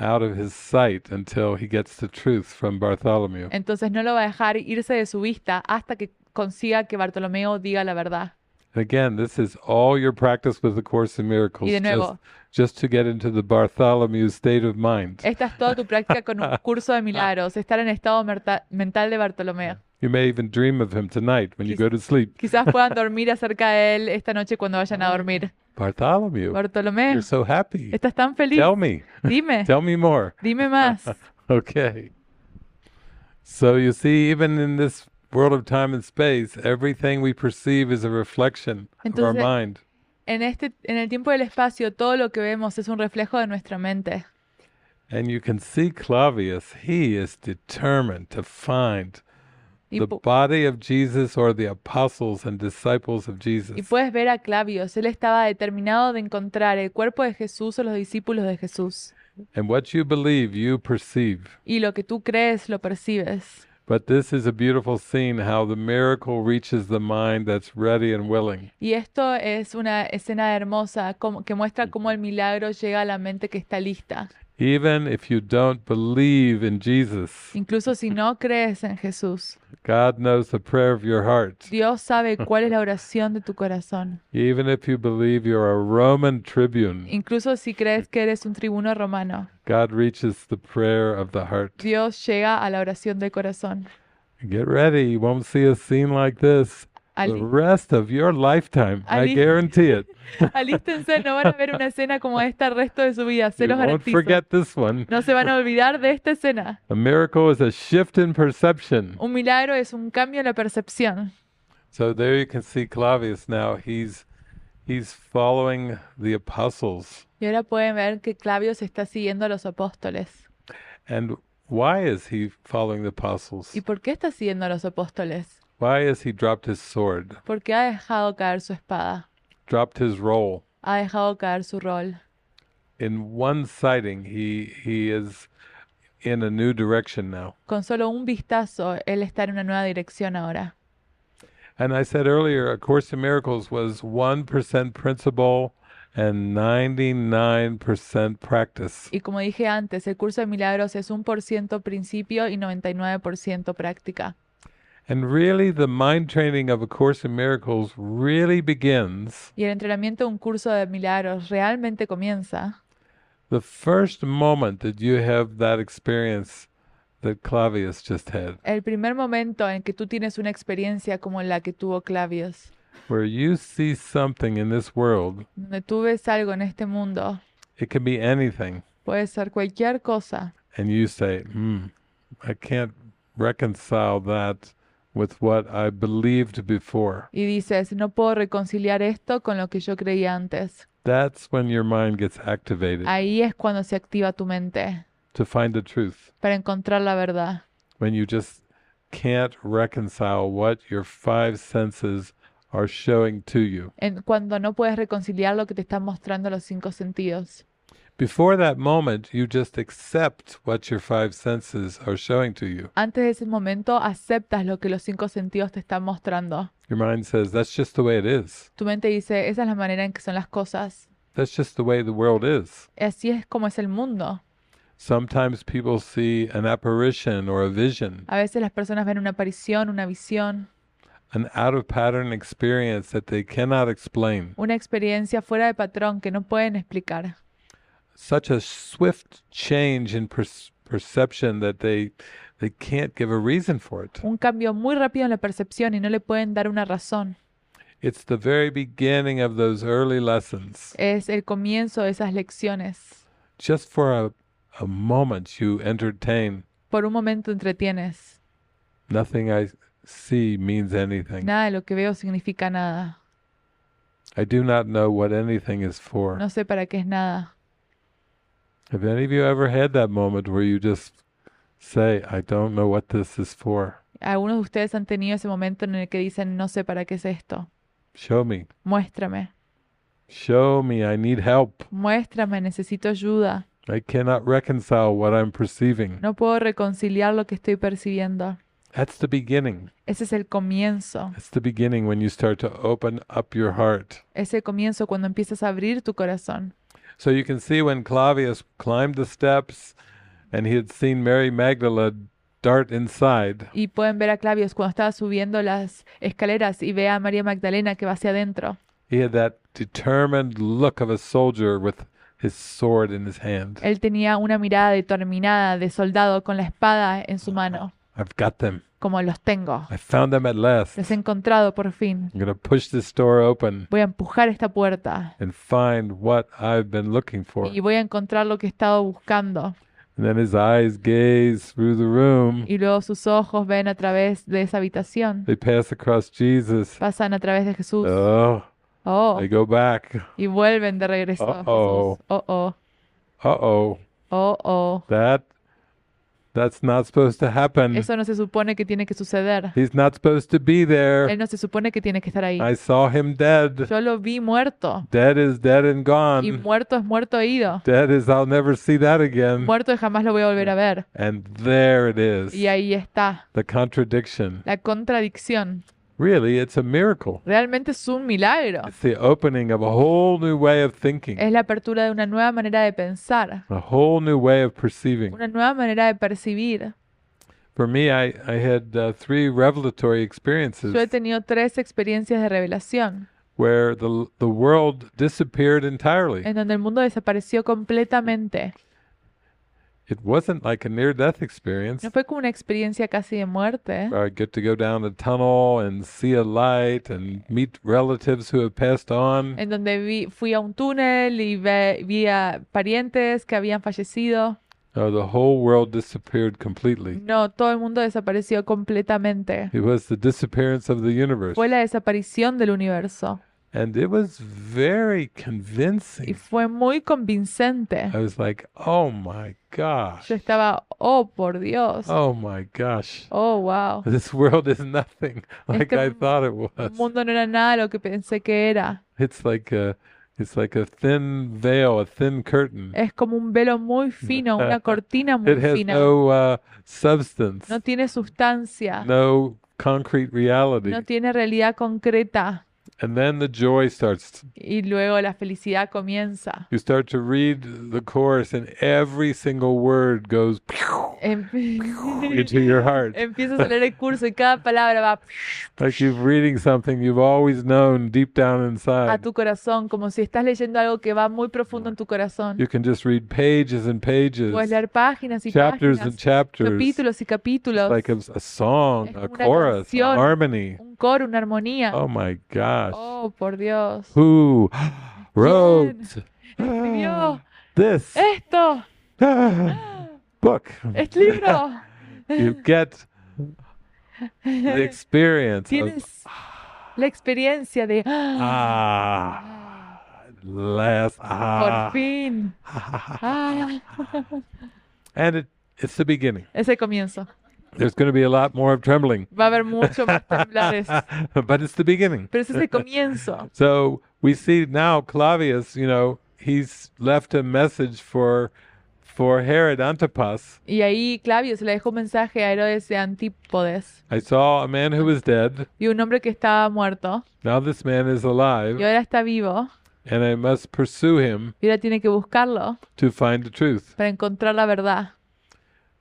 out of his sight until he gets the truth from Bartholomew. Entonces no lo va a dejar irse de su vista hasta que consiga que Bartolomeo diga la verdad. Again, this is all your practice with the Course in Miracles, Y de nuevo, just to get into the Bartholomew state of mind. esta es toda tu práctica con un curso de milagros, estar en estado mental de Bartolomeo. You may even dream of him tonight when you go to sleep. Quizás puedan dormir acerca de él esta noche cuando vayan a dormir. Bartholomew, Bartolomeo, you're so happy. ¿estás tan feliz? Tell me. Dime, Tell me more. dime más. Okay. So you see, even in this world of time and space, everything we perceive is a reflection of our Entonces, mind. En el tiempo y el espacio, todo lo que vemos es un reflejo de nuestra mente. And you can see Clavius, he is determined to find Y, the pu- body of Jesus or the apostles and disciples of y Jesus. puedes ver a Clavius, él estaba determinado de encontrar el cuerpo de Jesús o los discípulos de Jesús. And what you believe, you perceive. Y lo que tú crees, lo percibes. But this is a beautiful scene, how the miracle reaches the mind that's ready and willing. Y esto es una escena hermosa que muestra cómo el milagro llega a la mente que está lista. Even if you don't believe in Jesus, Incluso si no crees en Jesús, God knows the prayer of your heart. Dios sabe cuál es la oración de tu corazón. Even if you believe you're a Roman tribune, Incluso si crees que eres un tribuno romano, God reaches the prayer of the heart. Dios llega a la oración del corazón. Get ready, you won't see a scene like this the Ali- rest of your lifetime. I Ali- guarantee it. Alístense, no van a ver una escena como esta el resto de su vida, se You los won't garantizo. forget this one. No se van a olvidar de esta escena. A miracle is a shift in perception. Un milagro es un cambio en la percepción. So there you can see Clavius now. He's following the apostles. Y ahora pueden ver que Clavius está siguiendo a los apóstoles. And why is he following the apostles? ¿Y por qué está siguiendo a los apóstoles? Why has he dropped his sword, Porque ha dejado caer su espada, dropped his role? ha dejado caer su rol. In one sighting, he is in a new direction now. Con solo un vistazo, él está en una nueva dirección ahora. And I said earlier, A Course in Miracles was 1% principle and 99% practice. Y como dije antes, el curso de milagros es 1% principio y 99% práctica. And really, the mind training of A Course in Miracles really begins Y el entrenamiento de un curso de milagros realmente comienza the first moment that you have that experience that Clavius just had, el primer momento en que tú tienes una experiencia como la que tuvo Clavius, where you see something in this world. donde tú ves algo en este mundo, It can be anything. puede ser cualquier cosa, And you say, I can't reconcile that with what I believed before. y dices, no puedo reconciliar esto con lo que yo creía antes. That's when your mind gets activated Ahí es cuando se activa tu mente to find the truth. para encontrar la verdad. When you just can't reconcile what your five senses are showing to you. Cuando no puedes reconciliar lo que te están mostrando los 5 sentidos. Before that moment, you just accept what your five senses are showing to you. Antes de ese momento aceptas lo que los 5 sentidos te están mostrando. Your mind says, that's just the way it is. Tu mente dice, esa es la manera en que son las cosas. That's just the way the world is. Así es como es el mundo. Sometimes people see an apparition or a vision. A veces las personas ven una aparición, una visión. an out-of-pattern experience that they cannot explain. Una experiencia fuera de patrón que no pueden explicar. Such a swift change in perception that they can't give a reason for it. Un cambio muy rápido en la percepción y no le pueden dar una razón. It's the very beginning of those early lessons. Es el comienzo de esas lecciones. Just for a moment you entertain. Por un momento entretienes. Nothing I see means anything. Nada de lo que veo significa nada. I do not know what anything is for. No sé para qué es nada. Have any of you ever had that moment where you just say, I don't know what this is for? Algunos de ustedes han tenido ese momento en el que dicen, no sé para qué es esto. Show me. Muéstrame. Show me, I need help. Muéstrame, necesito ayuda. I cannot reconcile what I'm perceiving. No puedo reconciliar lo que estoy percibiendo. That's the beginning. Ese es el comienzo. That's the beginning when you start to open up your heart. Es el comienzo cuando empiezas a abrir tu corazón. So you can see when Clavius climbed the steps and he had seen Mary Magdalene dart inside. Y pueden ver a Clavius cuando estaba subiendo las escaleras y ve a María Magdalena que va hacia adentro. He had that determined look of a soldier with his sword in his hand. Él tenía una mirada determinada de soldado con la espada en su mano. I've got them. Como los tengo. I found them at last. Los he encontrado por fin. I'm going to push this door open Voy a empujar esta puerta. and find what I've been looking for. Y voy a encontrar lo que he estado buscando. And then his eyes gaze through the room. Y luego sus ojos ven a través de esa habitación. They pass across Jesus. Pasan a través de Jesús. Oh, Oh. they go back. Y vuelven de regreso a Uh-oh. Jesús. Oh, oh. Uh-oh. Oh, oh. That's not supposed to happen. Eso no se supone que tiene que suceder. He's not supposed to be there. Él no se supone que tiene que estar ahí. I saw him dead. Yo lo vi muerto. Dead is dead and Y gone. muerto es muerto e ido. Dead is I'll never see that again. Muerto y jamás lo voy a volver a ver. And there it is. Y ahí está. The contradiction. La contradicción. Really, it's a miracle. Realmente es un milagro. It's the opening of a whole new way of thinking. Es la apertura de una nueva manera de pensar. A whole new way of perceiving. Una nueva manera de percibir. For me, I had 3 revelatory experiences Yo he tenido 3 experiencias de revelación where the world disappeared entirely. en donde el mundo desapareció completamente. It wasn't like a near-death experience. No fue como una experiencia casi de muerte, Where I get to go down a tunnel and see a light and meet relatives who have passed on. en donde fui a un túnel y vi a parientes que habían fallecido. No, the whole world disappeared completely. No, todo el mundo desapareció completamente. It was the disappearance of the universe. Fue la desaparición del universo And it was very y convincing. fue muy convincente. I was like, oh my gosh. Yo estaba, oh, por Dios. Oh my gosh. Oh, wow. This world is nothing like I thought it El was. mundo no era nada lo que pensé que era. It's like a thin veil, a thin curtain. Es como un velo muy fino, una cortina muy It has fina. no substance, No tiene sustancia, no concrete reality. no tiene realidad concreta. And then the joy starts. Y luego la felicidad comienza. You start to read the course and every single word goes Em- into your heart. Empiezas a leer el curso y cada palabra va Like you're reading something you've always known deep down a inside. tu corazón, como si estás leyendo algo que va muy profundo en tu corazón. You can just read pages and pages, Puedes leer páginas y chapters páginas, and chapters. capítulos y capítulos, Like a song, Es a como una chorus, a canción. harmony. un coro, una armonía. Oh my gosh. Oh, por Dios. Who wrote Escribió this esto, book? este libro. You get the experience of Tienes la experiencia de por fin. Ah. and it's the beginning. Es el comienzo. There's going to be a lot more of trembling, Va a haber mucho más temblares, but it's the beginning. pero ese es el comienzo. So we see now Clavius, he's left a message for Herod Antipas. Y ahí Clavio se le dejó un mensaje a Herodes de Antípodes. I saw a man who was dead. Y un hombre que estaba muerto. Now this man is Y alive, ahora está vivo. and I must pursue him Y ahora tiene que buscarlo to find the truth. para encontrar la verdad.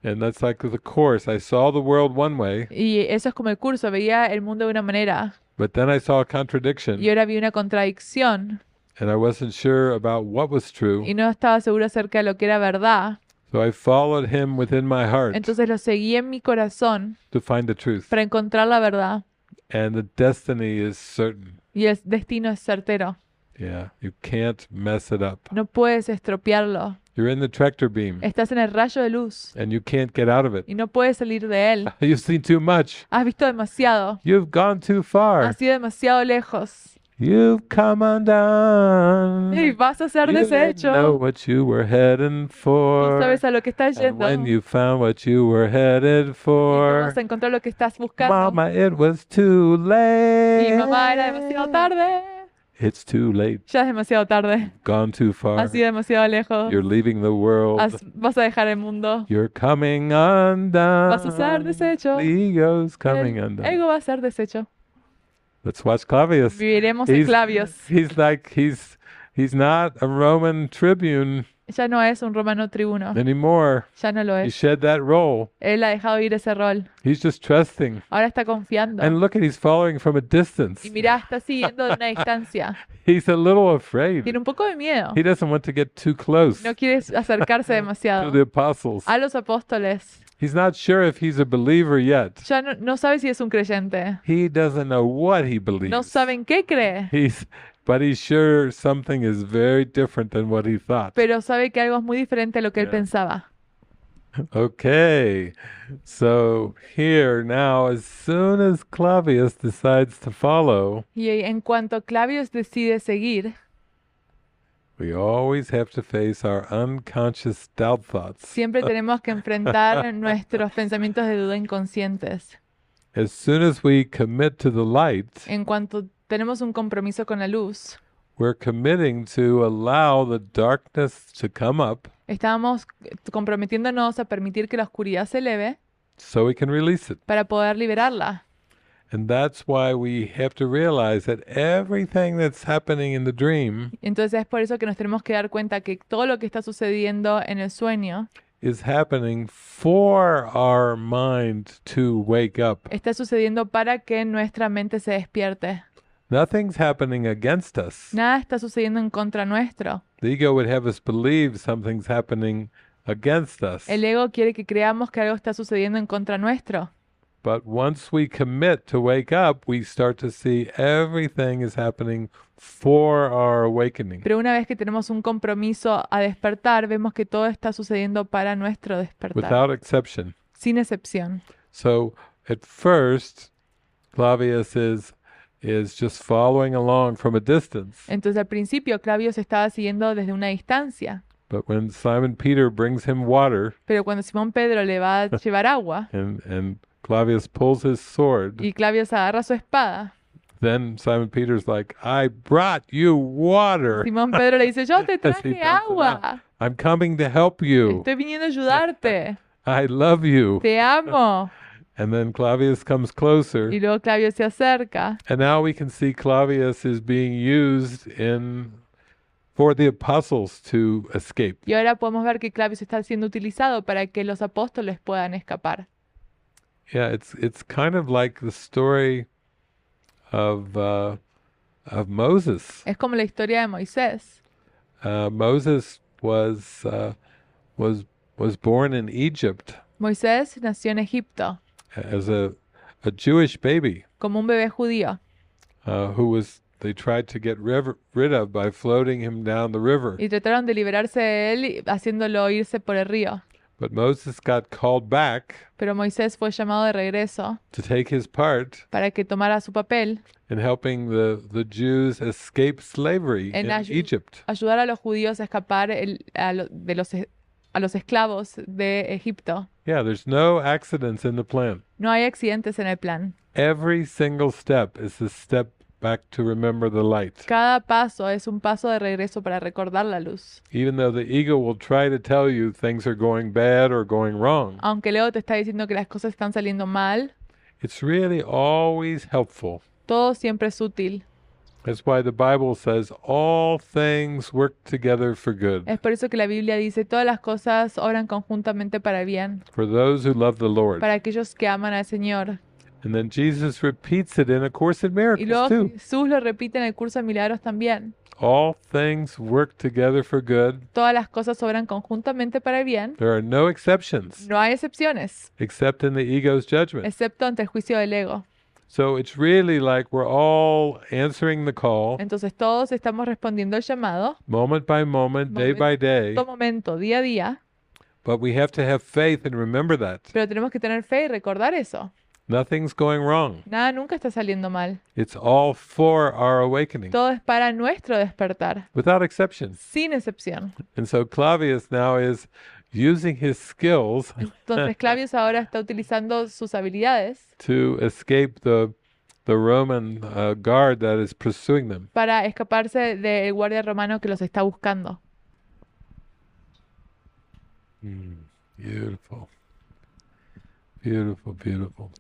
And that's like the course. I saw the world one way, Y eso es como el curso, veía el mundo de una manera but then I saw a y contradiction, ahora vi una contradicción and I wasn't sure about what was true. y no estaba seguro acerca de lo que era verdad. So I followed him within my heart Entonces lo seguí en mi corazón to find the truth. para encontrar la verdad And the destiny is certain. y el destino es certero. Yeah, you can't mess it up. No puedes estropearlo. You're in the tractor beam, Estás en el rayo de luz and you can't get out of it. y no puedes salir de él. You've seen too much. Has visto demasiado. You've gone too far. Has ido demasiado lejos. You've come Y undone. vas a ser You didn't know deshecho. what you were heading No for. sabes a lo que estás And when yendo. you found what you were headed Y no for, vas a encontrar lo que estás buscando. Mama, it was too Y mamá, era demasiado late. tarde. It's too late. Ya es demasiado tarde. Gone too far. Has ido demasiado lejos. You're leaving the world. Vas a dejar el mundo. You're coming undone. Vas a ser deshecho. The ego's coming El undone. ego va a ser deshecho. Let's watch Clavius. Viviremos en Clavios. He's not a Roman tribune Ya no es un romano tribuno. anymore. Ya no lo He es. shed that role. Él ha dejado ir ese rol. He's just trusting. Ahora está confiando. And look at he's following from a distance. Y mirá, está siguiendo de una distancia. He's a little afraid. Tiene un poco de miedo. He doesn't want to get too close No quiere acercarse to demasiado the apostles. a los apóstoles. He's not sure if he's a believer yet. Ya no sabe si es un creyente. He doesn't know what he believes. No sabe en qué cree, But he's sure something is very different than what he thought. pero sabe que algo es muy diferente a lo que él Yeah. pensaba. Okay, so here now, as soon as Clavius decides to follow, Y en cuanto Clavius decide seguir, we always have to face our unconscious doubt thoughts. siempre tenemos que enfrentar nuestros pensamientos de duda inconscientes. As soon as we commit to the light, En cuanto tenemos un compromiso con la luz, we're committing to allow the darkness to come up estamos comprometiéndonos a permitir que la oscuridad se eleve so we can release it. para poder liberarla. And that's why we have to realize that everything that's happening in the dream Entonces es por eso que nos tenemos que dar cuenta que todo lo que está sucediendo en el sueño is happening for our mind to wake up. está sucediendo para que nuestra mente se despierte. Nothing's happening against us. Nada está sucediendo en contra nuestro. The ego would have us believe something's happening against us. El ego quiere que creamos que algo está sucediendo en contra nuestro. But once we commit to wake up, we start to see everything is happening for our awakening. Pero una vez que tenemos un compromiso a despertar, vemos que todo está sucediendo para nuestro despertar, Without exception. sin excepción. So at first, Clavius is just following along from a distance. Entonces al principio Clavio se estaba siguiendo desde una distancia, But when Simon Peter brings him water pero cuando Simón Pedro le va a llevar agua and Clavius pulls his sword, y Clavio se agarra su espada, then Simon Peter's like, I brought you water. Simón Pedro le dice, yo te As he traje dumps it agua, out. I'm coming to help you. estoy viniendo a ayudarte, I love you. te amo. And then Clavius comes closer. Y luego Clavio se acerca And now we can see Clavius is being used for the apostles to escape. y ahora podemos ver que Clavio está siendo utilizado para que los apóstoles puedan escapar. Yeah, it's kind of like the story of Moses. Es como la historia de Moisés. Moses was born in Egypt Moisés nació en Egipto as a Jewish baby como un bebé judío they tried to get rid of by floating him down the river. y trataron de liberarse de él haciéndolo irse por el río. But Moses got called back Pero Moisés fue llamado de regreso to take his part para que tomara su papel, in helping the Jews escape slavery En in ayu- Egypt. ayudar a los judíos a escapar a los esclavos de Egipto. Yeah, there's no accidents in the plan. No hay accidentes en el plan. Every single step is a step back to remember the light. Cada paso es un paso de regreso para recordar la luz. Even though the ego will try to tell you things are going bad or going wrong, Aunque el ego te está diciendo que las cosas están saliendo mal, it's really always helpful todo siempre es útil That's why the Bible says all things work together for good Es por eso que la Biblia dice, todas las cosas obran conjuntamente para el bien, for those who love the Lord. para aquellos que aman al Señor. And then Jesus repeats it in A Course in Y Miracles luego too. Jesús lo repite en el curso de milagros también. All things work together for good. Todas las cosas obran conjuntamente para el bien. There are no exceptions No hay excepciones, except in the ego's judgment. excepto ante el juicio del ego. So it's really like we're all answering the call, Entonces todos estamos respondiendo al llamado, moment by moment, day by day, todo momento, día a día, but we have to have faith and remember that. pero tenemos que tener fe y recordar eso. Nothing's going wrong. Nada nunca está saliendo mal. It's all for our awakening, Todo es para nuestro despertar, without exception. sin excepción. And so Clavius now is using his skills Entonces Clavius ahora está utilizando sus habilidades to escape the Roman guard that is pursuing them. para escaparse del guardia romano que los está buscando. Beautiful. Beautiful, beautiful.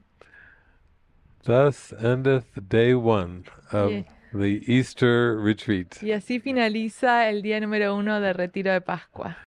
Thus endeth day one of Yeah. the Easter retreat. Y así finaliza el día número 1 del retiro de Pascua.